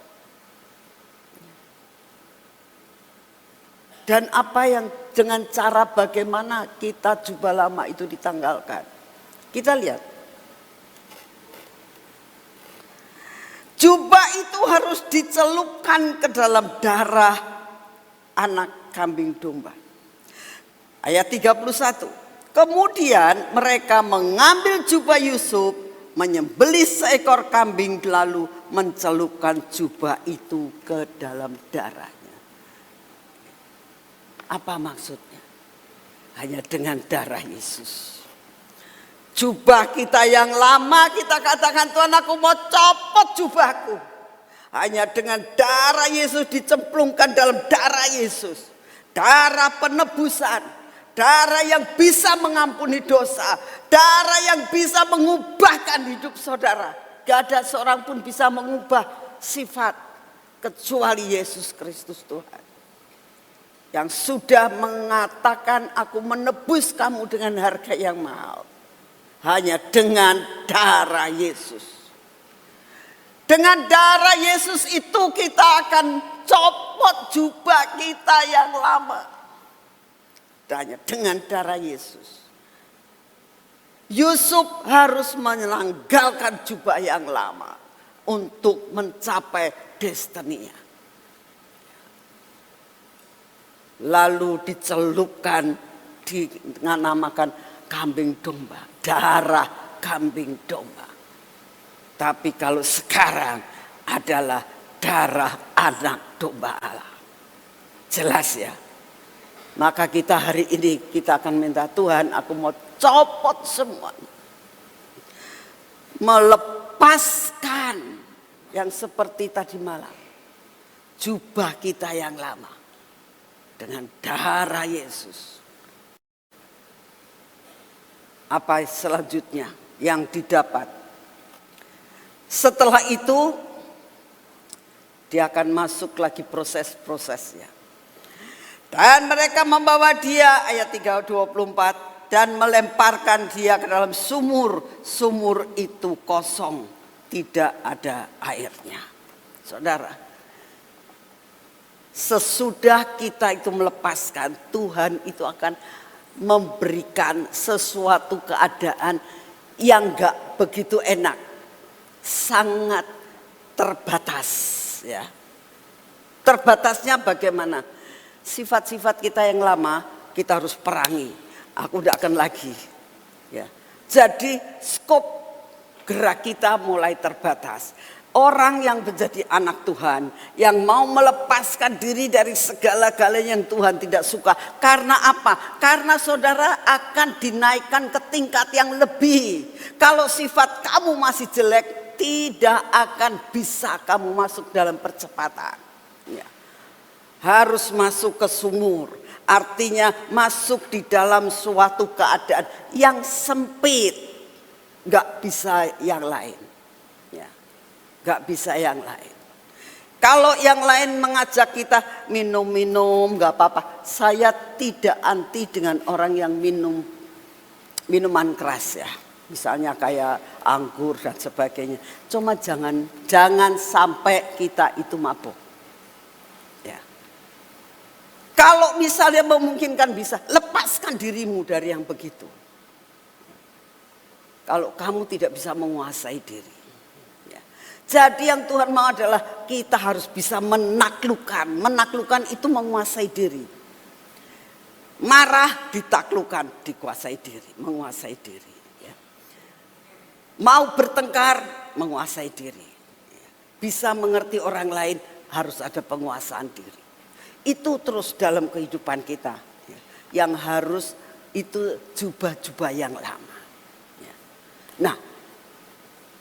Dan apa yang dengan cara bagaimana kita jubah lama itu ditanggalkan. Kita lihat. Jubah itu harus dicelupkan ke dalam darah anak kambing domba. Ayat 31. Kemudian mereka mengambil jubah Yusuf, menyembelih seekor kambing lalu mencelupkan jubah itu ke dalam darahnya. Apa maksudnya? Hanya dengan darah Yesus. Jubah kita yang lama kita katakan, Tuhan aku mau copot jubahku. Hanya dengan darah Yesus dicemplungkan dalam darah Yesus. Darah penebusan. Darah yang bisa mengampuni dosa. Darah yang bisa mengubahkan hidup saudara. Gak ada seorang pun bisa mengubah sifat kecuali Yesus Kristus Tuhan. Yang sudah mengatakan aku menebus kamu dengan harga yang mahal. Hanya dengan darah Yesus. Dengan darah Yesus itu kita akan copot jubah kita yang lama. Hanya dengan darah Yesus. Yusuf harus menanggalkan jubah yang lama untuk mencapai destininya. Lalu dicelupkan dengan namakan kambing domba. Darah kambing domba. Tapi kalau sekarang adalah darah anak domba Allah. Jelas ya. Maka kita hari ini kita akan minta Tuhan aku mau copot semua. Melepaskan yang seperti tadi malam. Jubah kita yang lama. Dengan darah Yesus. Apa selanjutnya yang didapat? Setelah itu dia akan masuk lagi proses-prosesnya. Dan mereka membawa dia ayat 3:24 dan melemparkan dia ke dalam sumur. Sumur itu kosong, tidak ada airnya. Saudara, sesudah kita itu melepaskan, Tuhan itu akan memberikan sesuatu keadaan yang gak begitu enak. Sangat terbatas ya. Terbatasnya bagaimana? Sifat-sifat kita yang lama kita harus perangi. Aku tidak akan lagi ya. Jadi skop gerak kita mulai terbatas. Orang yang menjadi anak Tuhan, yang mau melepaskan diri dari segala-galanya yang Tuhan tidak suka. Karena apa? Karena saudara akan dinaikkan ke tingkat yang lebih. Kalau sifat kamu masih jelek, tidak akan bisa kamu masuk dalam percepatan. Ya. Harus masuk ke sumur. Artinya masuk di dalam suatu keadaan yang sempit. Gak bisa yang lain. Gak bisa yang lain. Kalau yang lain mengajak kita minum-minum gak apa-apa. Saya tidak anti dengan orang yang minum minuman keras ya. Misalnya kayak anggur dan sebagainya. Cuma jangan sampai kita itu mabuk. Ya. Kalau misalnya memungkinkan bisa, lepaskan dirimu dari yang begitu. Kalau kamu tidak bisa menguasai diri. Jadi yang Tuhan mau adalah kita harus bisa menaklukkan. Menaklukkan itu menguasai diri. Marah ditaklukkan, dikuasai diri, menguasai diri. Ya. Mau bertengkar, menguasai diri. Ya. Bisa mengerti orang lain, harus ada penguasaan diri. Itu terus dalam kehidupan kita. Ya. Yang harus itu jubah-jubah yang lama. Ya. Nah,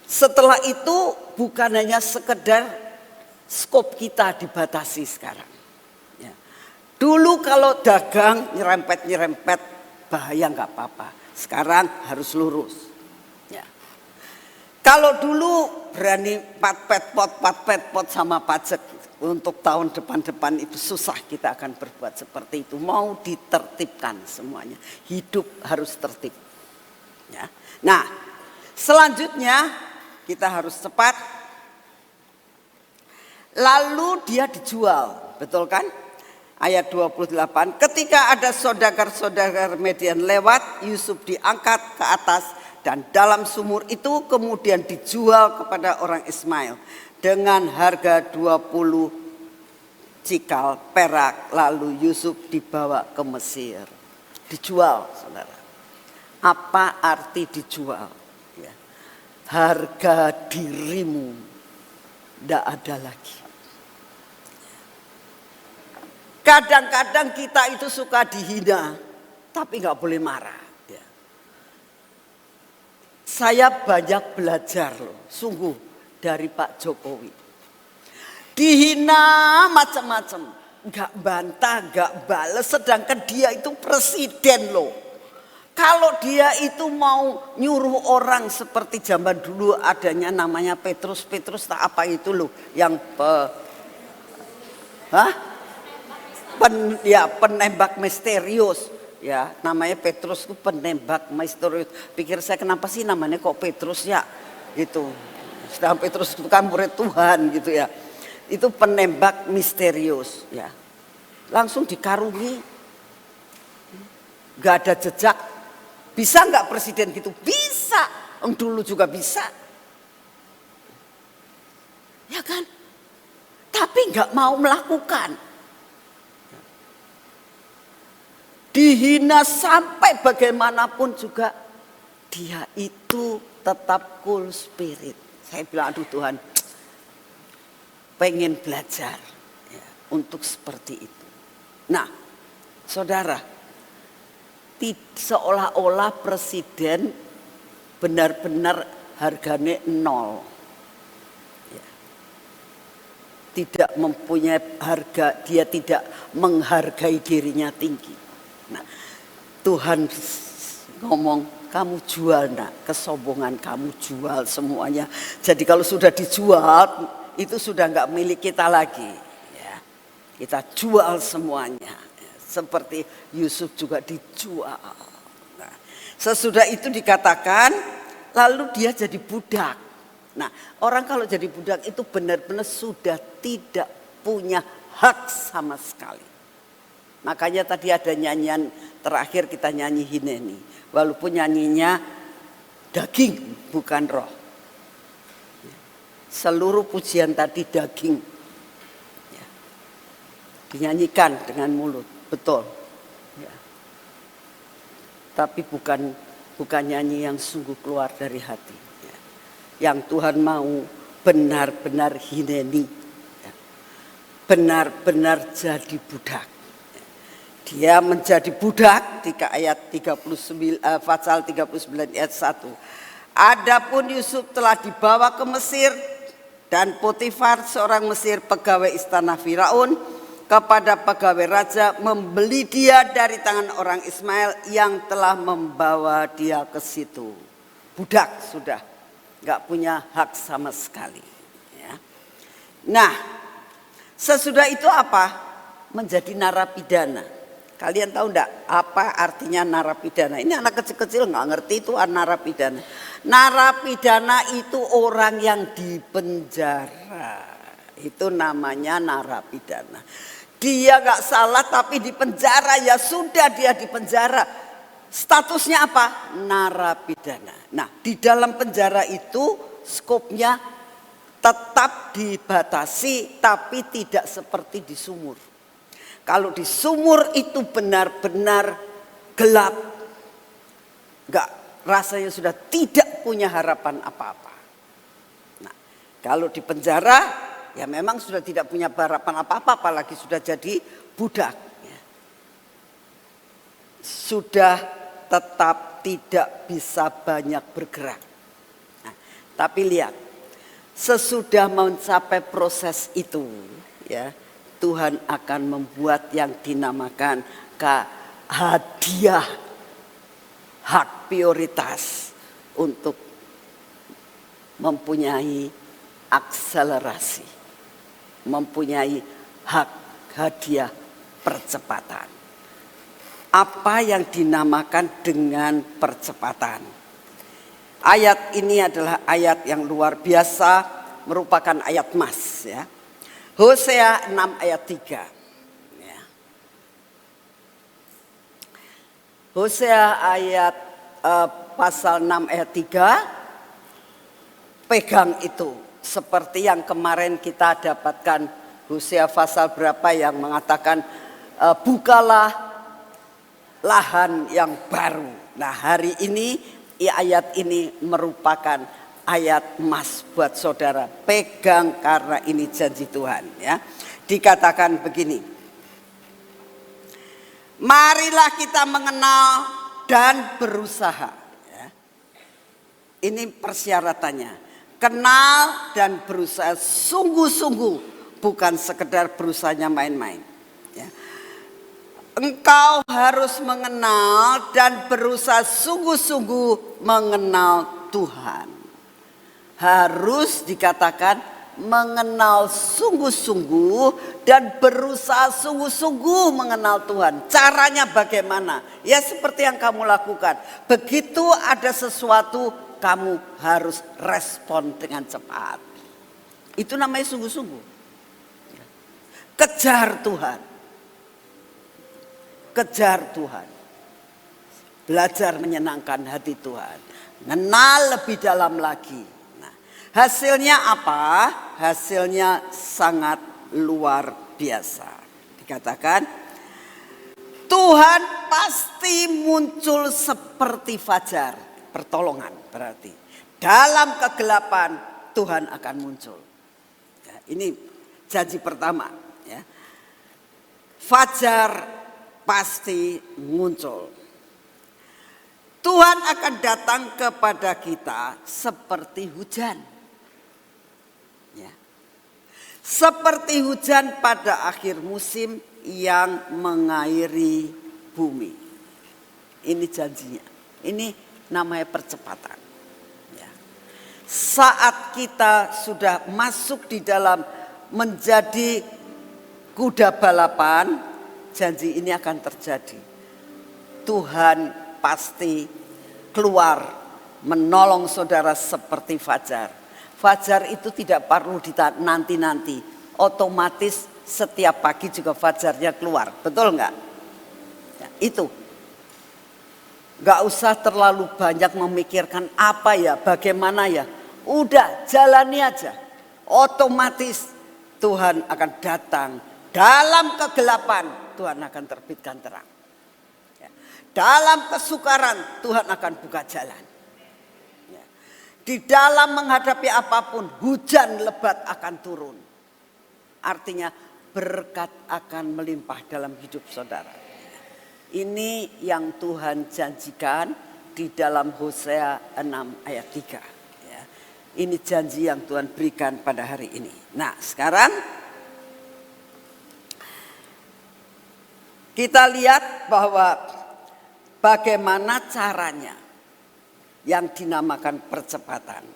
setelah itu bukan hanya sekedar skop kita dibatasi sekarang. Ya. Dulu kalau dagang nyerempet-nyerempet bahaya nggak apa-apa. Sekarang harus lurus. Ya. Kalau dulu berani pat pet pot sama pajak untuk tahun depan itu susah kita akan berbuat seperti itu. Mau ditertibkan semuanya. Hidup harus tertib. Ya. Nah, selanjutnya kita harus cepat. Lalu dia dijual, betul kan? Ayat 28, ketika ada saudagar-saudagar Midian lewat, Yusuf diangkat ke atas dan dalam sumur itu kemudian dijual kepada orang Ismail dengan harga 20 cikal perak, lalu Yusuf dibawa ke Mesir. Dijual, saudara. Apa arti dijual? Ya. Harga dirimu tidak ada lagi. Kadang-kadang kita itu suka dihina, tapi nggak boleh marah. Ya. Saya banyak belajar loh, sungguh dari Pak Jokowi. Dihina macam-macam, nggak bantah, nggak bales, sedangkan dia itu presiden loh. Kalau dia itu mau nyuruh orang seperti zaman dulu adanya namanya Petrus tak apa itu loh, yang penembak misterius, ya namanya Petrus itu penembak misterius. Pikir saya kenapa sih namanya kok Petrus ya, gitu. Sedangkan Petrus itu kan murid Tuhan gitu ya. Itu penembak misterius, ya. Langsung dikarungi, nggak ada jejak. Bisa nggak presiden gitu? Bisa, dulu juga bisa, ya kan? Tapi nggak mau melakukan. Dihina sampai bagaimanapun juga dia itu tetap cool spirit. Saya bilang aduh Tuhan, pengen belajar ya, untuk seperti itu. Nah saudara, seolah-olah presiden benar-benar harganya nol. Ya. Tidak mempunyai harga, dia tidak menghargai dirinya tinggi. Nah, Tuhan ngomong, kamu jual nak, kesombongan kamu jual semuanya. Jadi kalau sudah dijual, itu sudah nggak milik kita lagi. Ya, kita jual semuanya. Seperti Yusuf juga dijual. Nah, sesudah itu dikatakan, lalu dia jadi budak. Nah, orang kalau jadi budak itu benar-benar sudah tidak punya hak sama sekali. Makanya tadi ada nyanyian terakhir kita nyanyi Hineni. Walaupun nyanyinya daging bukan roh. Seluruh pujian tadi daging. Ya. Dinyanyikan dengan mulut, betul. Ya. Tapi bukan nyanyi yang sungguh keluar dari hati. Ya. Yang Tuhan mau benar-benar Hineni. Ya. Benar-benar jadi budak. Dia menjadi budak di ayat 39, pasal 39 ayat 1. Adapun Yusuf telah dibawa ke Mesir dan Potifar seorang Mesir pegawai istana Firaun kepada pegawai raja membeli dia dari tangan orang Ismail yang telah membawa dia ke situ. Budak sudah, nggak punya hak sama sekali. Ya. Nah, sesudah itu apa? Menjadi narapidana. Kalian tahu enggak apa artinya narapidana? Ini anak kecil-kecil nggak ngerti itu narapidana. Narapidana itu orang yang dipenjara. Itu namanya narapidana. Dia nggak salah tapi dipenjara, ya sudah dia dipenjara. Statusnya apa? Narapidana. Nah, di dalam penjara itu skopnya tetap dibatasi tapi tidak seperti di sumur. Kalau di sumur itu benar-benar gelap, nggak, rasanya sudah tidak punya harapan apa-apa. Nah, kalau di penjara, ya memang sudah tidak punya harapan apa-apa, apalagi sudah jadi budak. Ya. Sudah tetap tidak bisa banyak bergerak. Nah, tapi lihat, sesudah mencapai proses itu, ya. Tuhan akan membuat yang dinamakan hadiah hak prioritas untuk mempunyai akselerasi, mempunyai hak hadiah percepatan. Apa yang dinamakan dengan percepatan? Ayat ini adalah ayat yang luar biasa, merupakan ayat emas ya. Hosea 6 ayat 3. Ya. Hosea ayat pasal 6 ayat 3, pegang itu. Seperti yang kemarin kita dapatkan Hosea pasal berapa yang mengatakan bukalah lahan yang baru. Nah hari ini ayat ini merupakan ayat emas buat saudara. Pegang karena ini janji Tuhan ya. Dikatakan begini. Marilah kita mengenal dan berusaha. Ya. Ini persyaratannya. Kenal dan berusaha sungguh-sungguh, bukan sekedar berusahanya main-main. Ya. Engkau harus mengenal dan berusaha sungguh-sungguh mengenal Tuhan. Harus dikatakan mengenal sungguh-sungguh dan berusaha sungguh-sungguh mengenal Tuhan. Caranya bagaimana? Ya seperti yang kamu lakukan. Begitu ada sesuatu, kamu harus respon dengan cepat. Itu namanya sungguh-sungguh. Kejar Tuhan. Kejar Tuhan. Belajar menyenangkan hati Tuhan. Kenal lebih dalam lagi. Nah, hasilnya apa? Hasilnya sangat luar biasa. Dikatakan, Tuhan pasti muncul seperti fajar. Pertolongan berarti. Dalam kegelapan Tuhan akan muncul. Ya, ini janji pertama. Ya. Fajar pasti muncul. Tuhan akan datang kepada kita seperti hujan. Ya. Seperti hujan pada akhir musim yang mengairi bumi. Ini janjinya. Ini namanya percepatan. Ya. Saat kita sudah masuk di dalam menjadi kuda balapan, janji ini akan terjadi. Tuhan pasti keluar menolong saudara seperti fajar. Fajar itu tidak perlu nanti-nanti. Otomatis setiap pagi juga fajarnya keluar. Betul enggak? Ya, itu. Gak usah terlalu banyak memikirkan apa ya, bagaimana ya. Udah jalani aja. Otomatis Tuhan akan datang. Dalam kegelapan Tuhan akan terbitkan terang. Ya. Dalam kesukaran Tuhan akan buka jalan. Ya. Di dalam menghadapi apapun hujan lebat akan turun. Artinya berkat akan melimpah dalam hidup saudara. Ini yang Tuhan janjikan di dalam Hosea 6 ayat 3. Ya. Ini janji yang Tuhan berikan pada hari ini. Nah sekarang kita lihat bahwa bagaimana caranya yang dinamakan percepatan.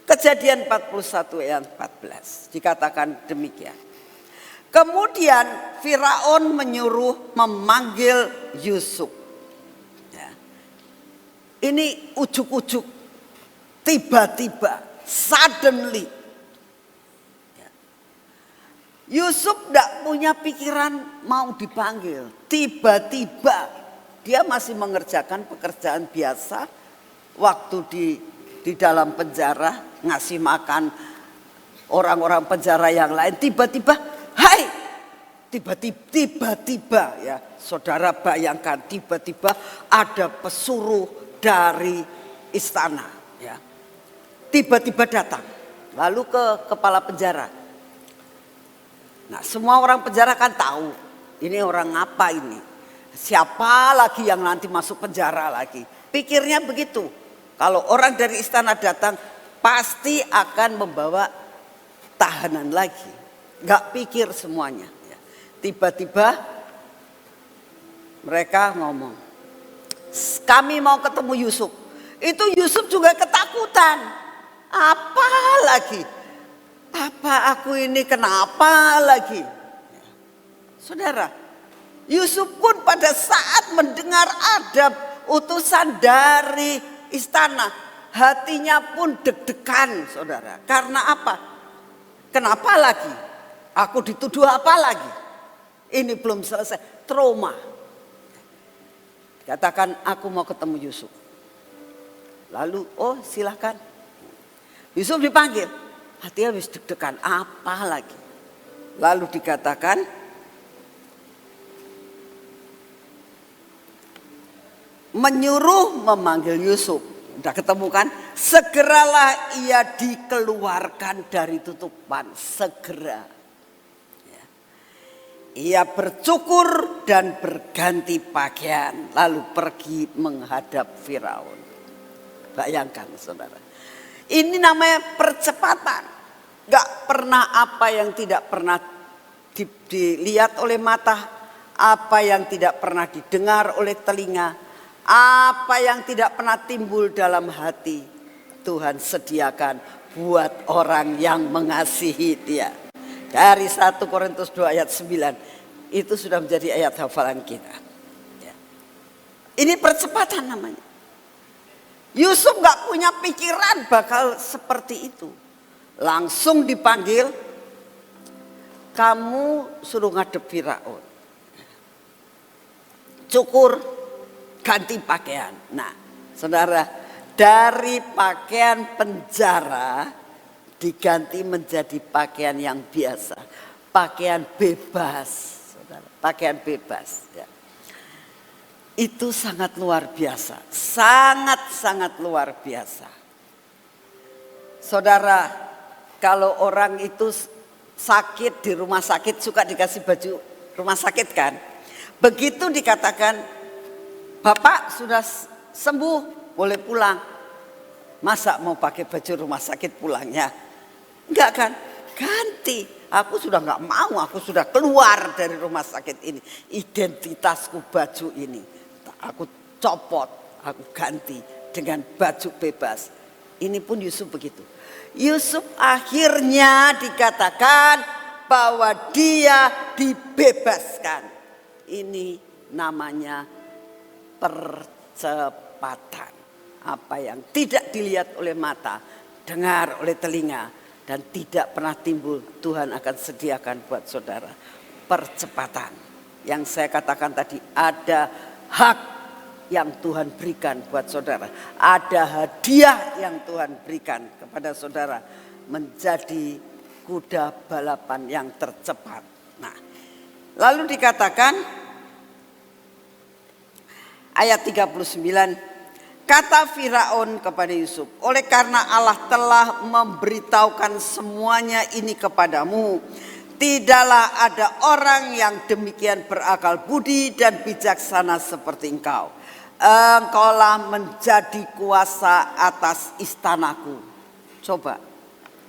Kejadian 41 ayat 14 dikatakan demikian. Kemudian Firaun menyuruh memanggil Yusuf. Ya. Ini ujuk-ujuk, tiba-tiba, suddenly. Ya. Yusuf tidak punya pikiran mau dipanggil. Tiba-tiba dia masih mengerjakan pekerjaan biasa. Waktu di dalam penjara ngasih makan orang-orang penjara yang lain. Tiba-tiba hai, tiba-tiba ya saudara bayangkan tiba-tiba ada pesuruh dari istana ya. Tiba-tiba datang lalu ke kepala penjara. Nah semua orang penjara kan tahu ini orang apa ini. Siapa lagi yang nanti masuk penjara lagi. Pikirnya begitu. Kalau orang dari istana datang pasti akan membawa tahanan lagi. Gak pikir semuanya. Tiba-tiba mereka ngomong, kami mau ketemu Yusuf. Itu Yusuf juga ketakutan. Apa lagi? Apa aku ini kenapa lagi? Saudara, Yusuf pun pada saat mendengar ada utusan dari istana, hatinya pun deg-degan saudara. Karena apa? Kenapa lagi? Aku dituduh apa lagi? Ini belum selesai. Trauma. Katakan, aku mau ketemu Yusuf. Lalu, oh silahkan. Yusuf dipanggil. Hatinya habis deg-degan, apa lagi? Lalu dikatakan, menyuruh memanggil Yusuf. Udah ketemu kan? Segeralah ia dikeluarkan dari tutupan. Segera. Ya. Ia bercukur dan berganti pakaian. Lalu pergi menghadap Firaun. Bayangkan saudara. Ini namanya percepatan. Gak pernah apa yang tidak pernah dilihat oleh mata. Apa yang tidak pernah didengar oleh telinga. Apa yang tidak pernah timbul dalam hati, Tuhan sediakan buat orang yang mengasihi Dia. Dari 1 Korintus 2 ayat 9 itu sudah menjadi ayat hafalan kita. Ini percepatan namanya. Yusuf gak punya pikiran bakal seperti itu. Langsung dipanggil, kamu suruh ngadep Firaun. Cukur, ganti pakaian. Nah, saudara, dari pakaian penjara diganti menjadi pakaian yang biasa, pakaian bebas, saudara, pakaian bebas. Ya. Itu sangat luar biasa, sangat luar biasa. Saudara, kalau orang itu sakit di rumah sakit suka dikasih baju rumah sakit kan? Begitu dikatakan, Bapak sudah sembuh, boleh pulang. Masa mau pakai baju rumah sakit pulangnya? Enggak kan? Ganti. Aku sudah enggak mau, aku sudah keluar dari rumah sakit ini. Identitasku baju ini. Aku copot, aku ganti dengan baju bebas. Ini pun Yusuf begitu. Yusuf akhirnya dikatakan bahwa dia dibebaskan. Ini namanya percepatan. Apa yang tidak dilihat oleh mata, dengar oleh telinga, dan tidak pernah timbul, Tuhan akan sediakan buat saudara. Percepatan. Yang saya katakan tadi, ada hak yang Tuhan berikan buat saudara. Ada hadiah yang Tuhan berikan kepada saudara. Menjadi kuda balapan yang tercepat. Nah, lalu dikatakan ayat 39, kata Firaun kepada Yusuf, oleh karena Allah telah memberitahukan semuanya ini kepadamu, tidaklah ada orang yang demikian berakal budi dan bijaksana seperti engkau. Engkaulah menjadi kuasa atas istanaku. Coba,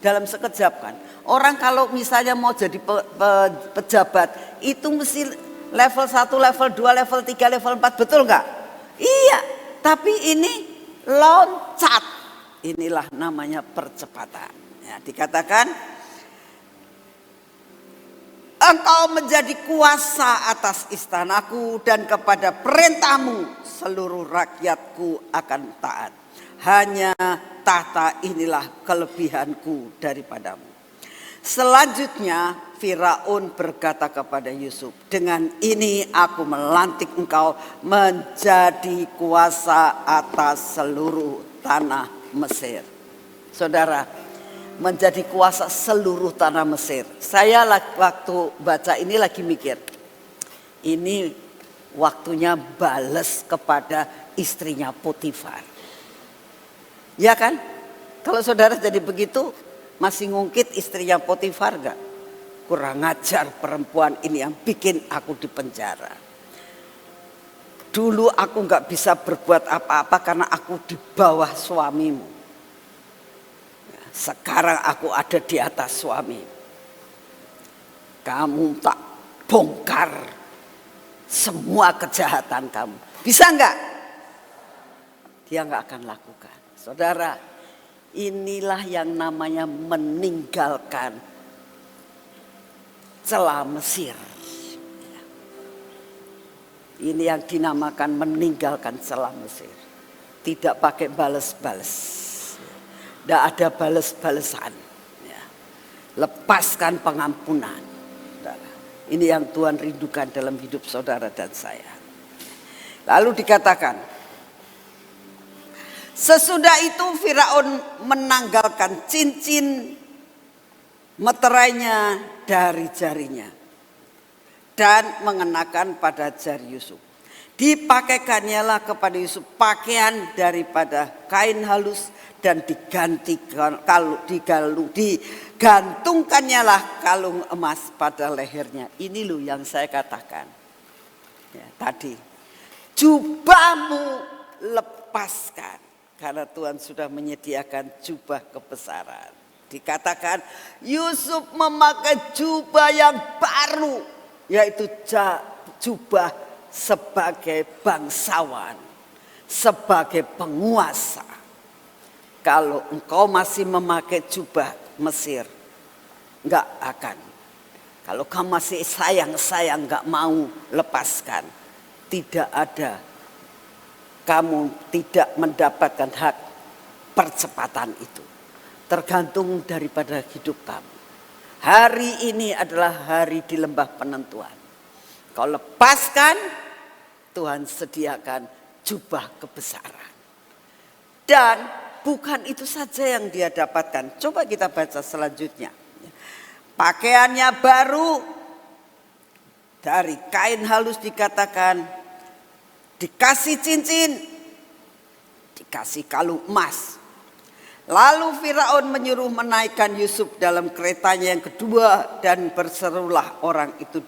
dalam sekejap kan, orang kalau misalnya mau jadi pejabat, itu mesti level 1, level 2, level 3, level 4, betul nggak? Iya, tapi ini loncat. Inilah namanya percepatan. Ya, dikatakan, engkau menjadi kuasa atas istanaku dan kepada perintahmu seluruh rakyatku akan taat. Hanya tahta inilah kelebihanku daripadamu. Selanjutnya Firaun berkata kepada Yusuf, dengan ini aku melantik engkau menjadi kuasa atas seluruh tanah Mesir. Saudara, menjadi kuasa seluruh tanah Mesir. Saya waktu baca ini lagi mikir, ini waktunya balas kepada istrinya Potifar. Ya kan? Kalau saudara jadi begitu, masih ngungkit istrinya Potifar gak? Kurang ajar perempuan ini yang bikin aku di penjara. Dulu aku gak bisa berbuat apa-apa karena aku di bawah suamimu. Sekarang aku ada di atas suami. Kamu tak bongkar semua kejahatan kamu. Bisa gak? Dia gak akan lakukan. Saudara, inilah yang namanya meninggalkan celah Mesir. Ini yang dinamakan meninggalkan celah Mesir. Tidak pakai balas-balas. Tidak ada balas-balesan. Lepaskan pengampunan. Ini yang Tuhan rindukan dalam hidup saudara dan saya. Lalu dikatakan, sesudah itu Firaun menanggalkan cincin meterainya dari jarinya dan mengenakan pada jari Yusuf. Dipakaikannya kepada Yusuf pakaian daripada kain halus dan digantungkannya kalung emas pada lehernya. Ini loh yang saya katakan ya, tadi. Jubahmu lepaskan karena Tuhan sudah menyediakan jubah kebesaran. Dikatakan Yusuf memakai jubah yang baru, yaitu jubah sebagai bangsawan, sebagai penguasa. Kalau engkau masih memakai jubah Mesir, enggak akan. Kalau kamu masih sayang enggak mau lepaskan, tidak ada. Kamu tidak mendapatkan hak percepatan itu. Tergantung daripada hidup kamu. Hari ini adalah hari di lembah penentuan. Kau lepaskan, Tuhan sediakan jubah kebesaran. Dan bukan itu saja yang dia dapatkan. Coba kita baca selanjutnya. Pakaiannya baru dari kain halus dikatakan, dikasih cincin, dikasih kalung emas. Lalu Firaun menyuruh menaikkan Yusuf dalam keretanya yang kedua dan berserulah orang itu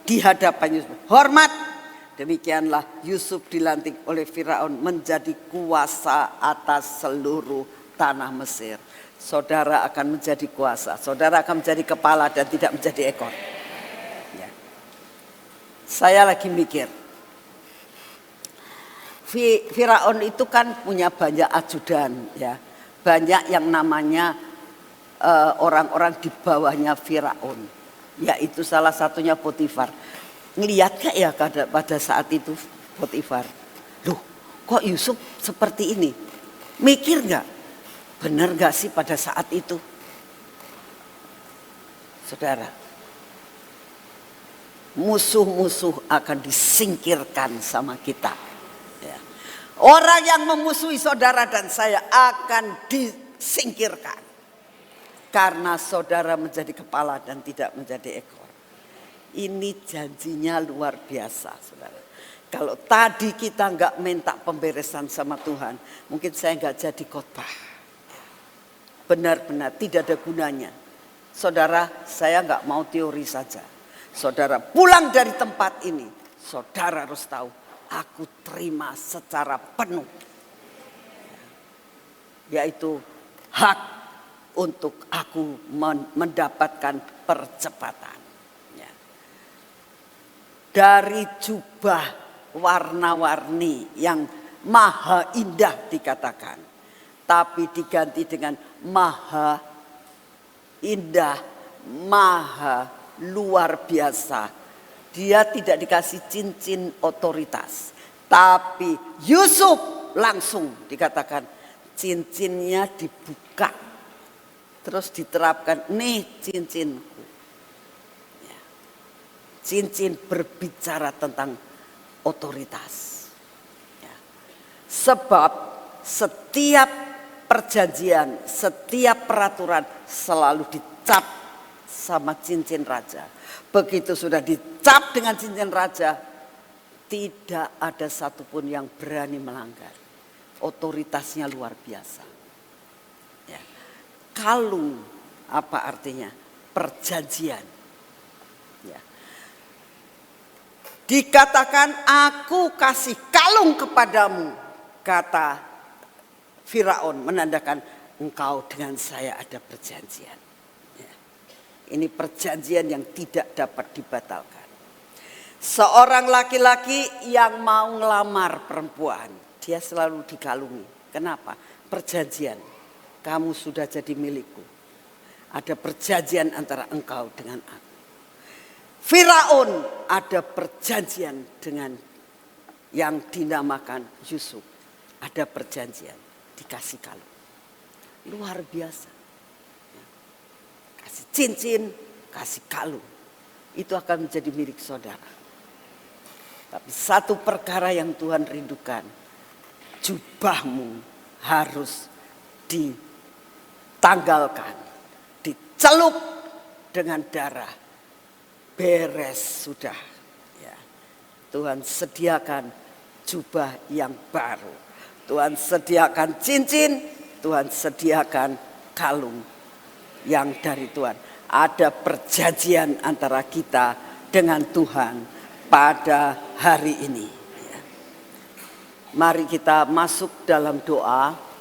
di hadapan Yusuf. Hormat! Demikianlah Yusuf dilantik oleh Firaun menjadi kuasa atas seluruh tanah Mesir. Saudara akan menjadi kuasa, saudara akan menjadi kepala dan tidak menjadi ekor. Ya. Saya lagi mikir, Firaun itu kan punya banyak ajudan, ya, banyak yang namanya orang-orang di bawahnya Firaun, yaitu salah satunya Potifar. Ngelihat gak ya pada saat itu Potifar, loh kok Yusuf seperti ini? Mikir gak? Benar gak sih pada saat itu? Saudara, musuh-musuh akan disingkirkan sama kita. Ya. Orang yang memusuhi saudara dan saya akan disingkirkan. Karena saudara menjadi kepala dan tidak menjadi ekor. Ini janjinya luar biasa, saudara. Kalau tadi kita nggak minta pemberesan sama Tuhan, mungkin saya nggak jadi khotbah. Benar-benar tidak ada gunanya. Saudara, saya nggak mau teori saja. Saudara pulang dari tempat ini, saudara harus tahu, aku terima secara penuh. Yaitu hak untuk aku mendapatkan percepatan. Dari jubah warna-warni yang maha indah dikatakan, tapi diganti dengan maha indah, maha luar biasa. Dia tidak dikasih cincin otoritas, tapi Yusuf langsung dikatakan cincinnya dibuka, terus diterapkan, nih cincinku. Cincin berbicara tentang otoritas. Ya. Sebab setiap perjanjian, setiap peraturan selalu dicap sama cincin raja. Begitu sudah dicap dengan cincin raja, tidak ada satupun yang berani melanggar. Otoritasnya luar biasa. Ya. Kalung apa artinya? Perjanjian. Ya. Dikatakan aku kasih kalung kepadamu, kata Firaun, menandakan engkau dengan saya ada perjanjian. Ya. Ini perjanjian yang tidak dapat dibatalkan. Seorang laki-laki yang mau ngelamar perempuan, dia selalu dikalungi. Kenapa? Perjanjian. Kamu sudah jadi milikku. Ada perjanjian antara engkau dengan aku. Firaun ada perjanjian dengan yang dinamakan Yusuf. Ada perjanjian, dikasih kalung. Luar biasa. Kasih cincin, kasih kalung. Itu akan menjadi milik saudara. Tapi satu perkara yang Tuhan rindukan, jubahmu harus ditanggalkan, dicelup dengan darah. Beres sudah. Ya. Tuhan sediakan jubah yang baru. Tuhan sediakan cincin, Tuhan sediakan kalung yang dari Tuhan. Ada perjanjian antara kita dengan Tuhan pada hari ini. Ya. Mari kita masuk dalam doa.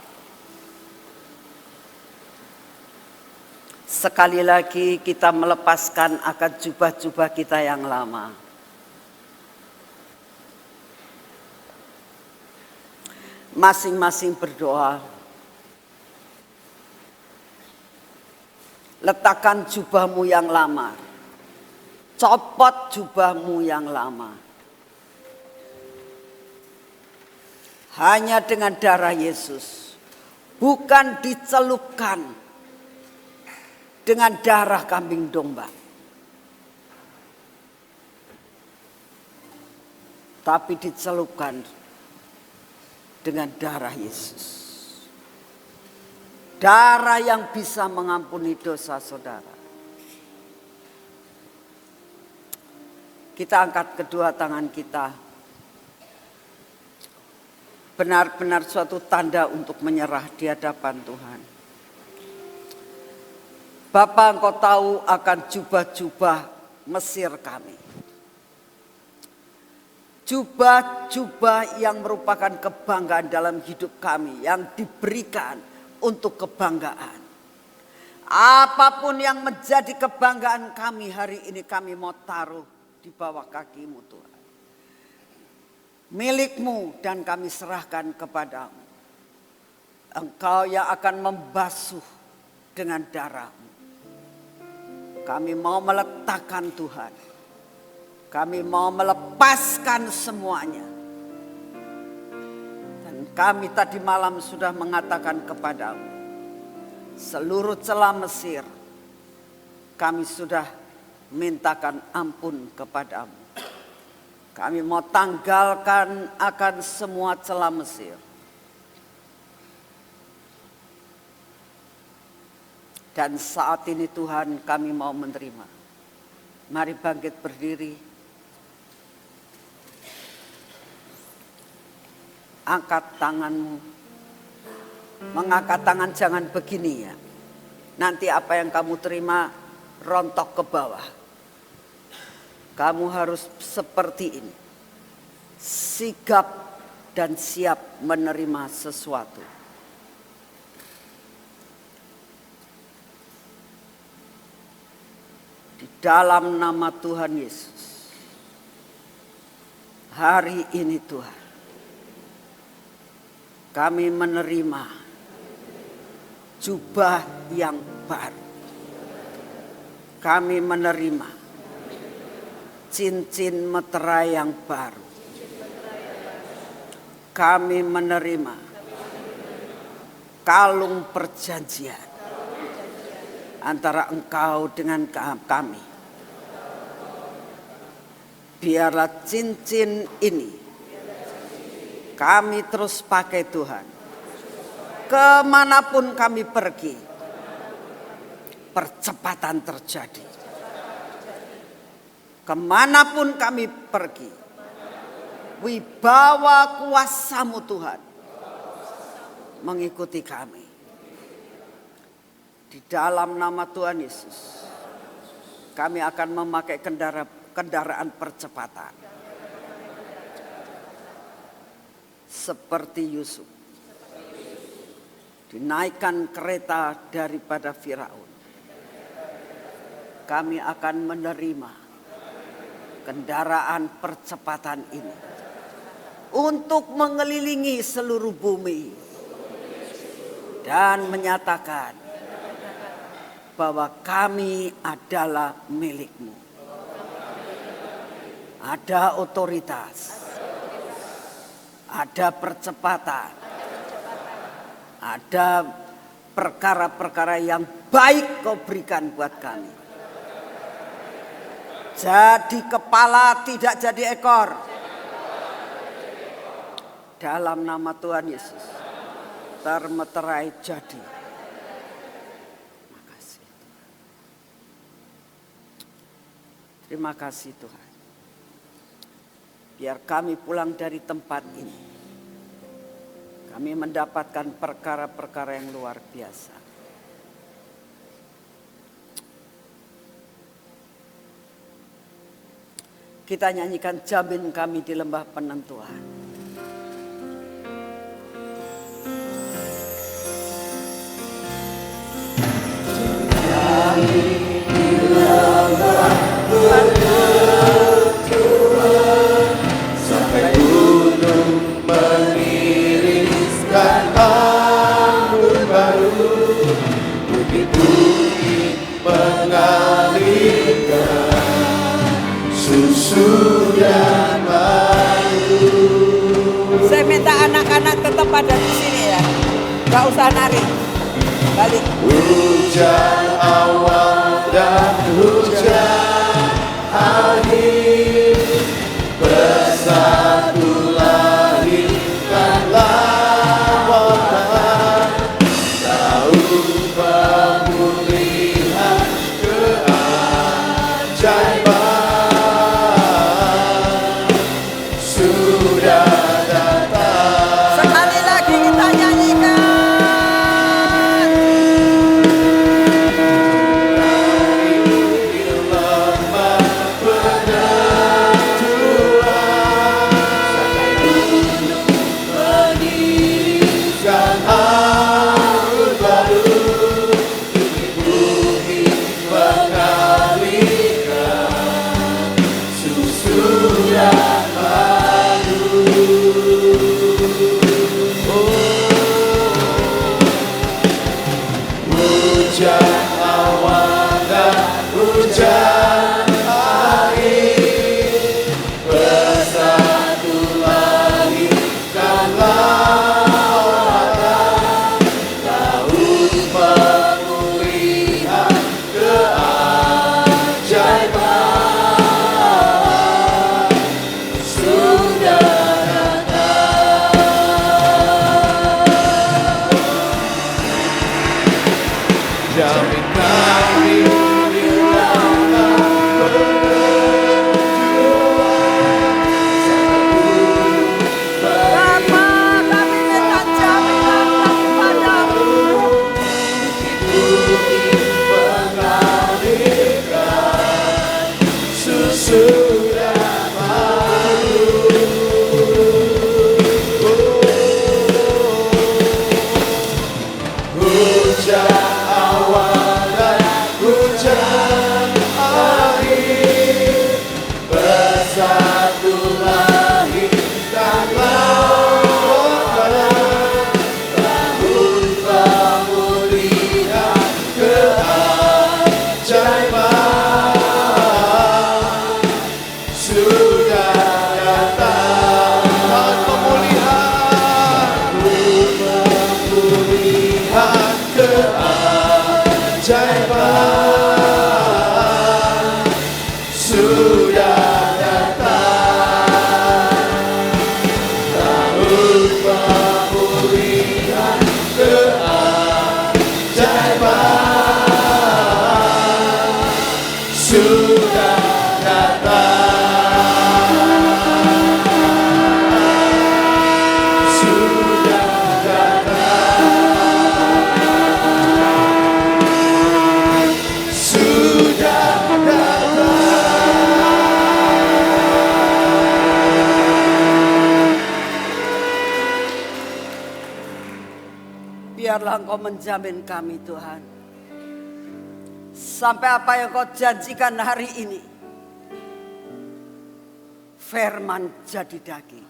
Sekali lagi kita melepaskan akan jubah-jubah kita yang lama. Masing-masing berdoa. Letakkan jubahmu yang lama. Copot jubahmu yang lama. Hanya dengan darah Yesus. Bukan dicelupkan dengan darah kambing domba. Tapi dicelupkan dengan darah Yesus. Darah yang bisa mengampuni dosa saudara. Kita angkat kedua tangan kita. Benar-benar suatu tanda untuk menyerah di hadapan Tuhan. Bapa, Engkau tahu akan jubah-jubah Mesir kami. Jubah-jubah yang merupakan kebanggaan dalam hidup kami. Yang diberikan untuk kebanggaan. Apapun yang menjadi kebanggaan kami hari ini kami mau taruh di bawah kaki-Mu Tuhan. Milik-Mu dan kami serahkan kepadamu. Engkau yang akan membasuh dengan darah-Mu. Kami mau meletakkan Tuhan. Kami mau melepaskan semuanya. Dan kami tadi malam sudah mengatakan kepadamu. Seluruh celah Mesir. Kami sudah mintakan ampun kepadamu. Kami mau tanggalkan akan semua celah Mesir. Dan saat ini Tuhan kami mau menerima. Mari bangkit berdiri. Angkat tanganmu. Mengangkat tangan jangan begini ya. Nanti apa yang kamu terima rontok ke bawah. Kamu harus seperti ini. Sigap dan siap menerima sesuatu. Di dalam nama Tuhan Yesus. Hari ini Tuhan. Kami menerima jubah yang baru. Kami menerima cincin meterai yang baru. Kami menerima kalung perjanjian antara Engkau dengan kami. Biarlah cincin ini kami terus pakai Tuhan. Kemanapun kami pergi, percepatan terjadi. Kemanapun kami pergi, wibawa kuasa-Mu Tuhan mengikuti kami. Di dalam nama Tuhan Yesus, kami akan memakai kendaraan percepatan. Seperti Yusuf. Dinaikkan kereta daripada Firaun. Kami akan menerima kendaraan percepatan ini. Untuk mengelilingi seluruh bumi. Dan menyatakan bahwa kami adalah milik-Mu. Ada otoritas. Ada percepatan. Ada perkara-perkara yang baik Kau berikan buat kami. Jadi kepala tidak jadi ekor. Dalam nama Tuhan Yesus, termeterai jadi. Makasih. Terima kasih Tuhan. Biar kami pulang dari tempat ini, kami mendapatkan perkara-perkara yang luar biasa. Kita nyanyikan jamin kami di lembah penentuan. Jamin di lembah penentuan, sampai gunung mengiriskan anggur baru, bukit-bukit mengalirkan susu dan madu. Saya minta anak-anak tetap ada di sini ya, gak usah nari, balik. Hujan awal dan hujan akhir bersatu lahirkanlah wahana tahun pemulihan keajaiban. Biarlah Engkau menjamin kami Tuhan, sampai apa yang Kau janjikan hari ini, firman jadi daging.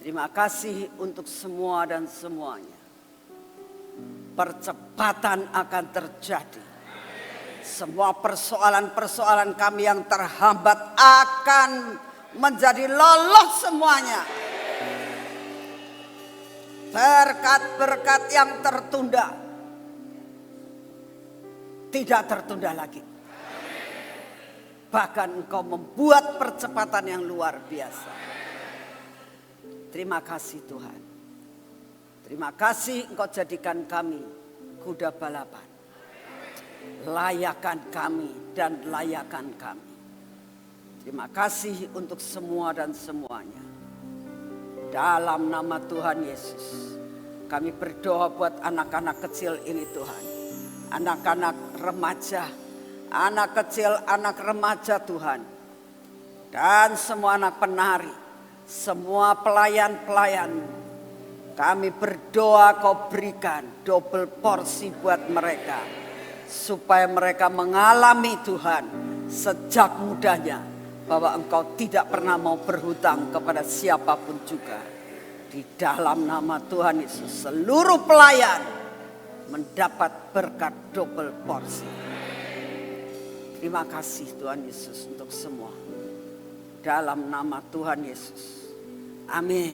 Terima kasih untuk semua dan semuanya. Percepatan akan terjadi. Semua persoalan-persoalan kami yang terhambat akan menjadi lolos semuanya. Berkat-berkat yang tertunda tidak tertunda lagi. Bahkan Engkau membuat percepatan yang luar biasa. Terima kasih Tuhan. Terima kasih Engkau jadikan kami kuda balapan. Layakan kami dan layakan kami. Terima kasih untuk semua dan semuanya. Dalam nama Tuhan Yesus, kami berdoa buat anak-anak kecil ini Tuhan. Anak-anak remaja, anak kecil, anak remaja Tuhan. Dan semua anak penari, semua pelayan-pelayan. Kami berdoa Kau berikan double porsi buat mereka. Supaya mereka mengalami Tuhan sejak mudanya. Bahwa Engkau tidak pernah mau berhutang kepada siapapun juga. Di dalam nama Tuhan Yesus, seluruh pelayan mendapat berkat double porsi. Terima kasih Tuhan Yesus untuk semua. Dalam nama Tuhan Yesus. Amin.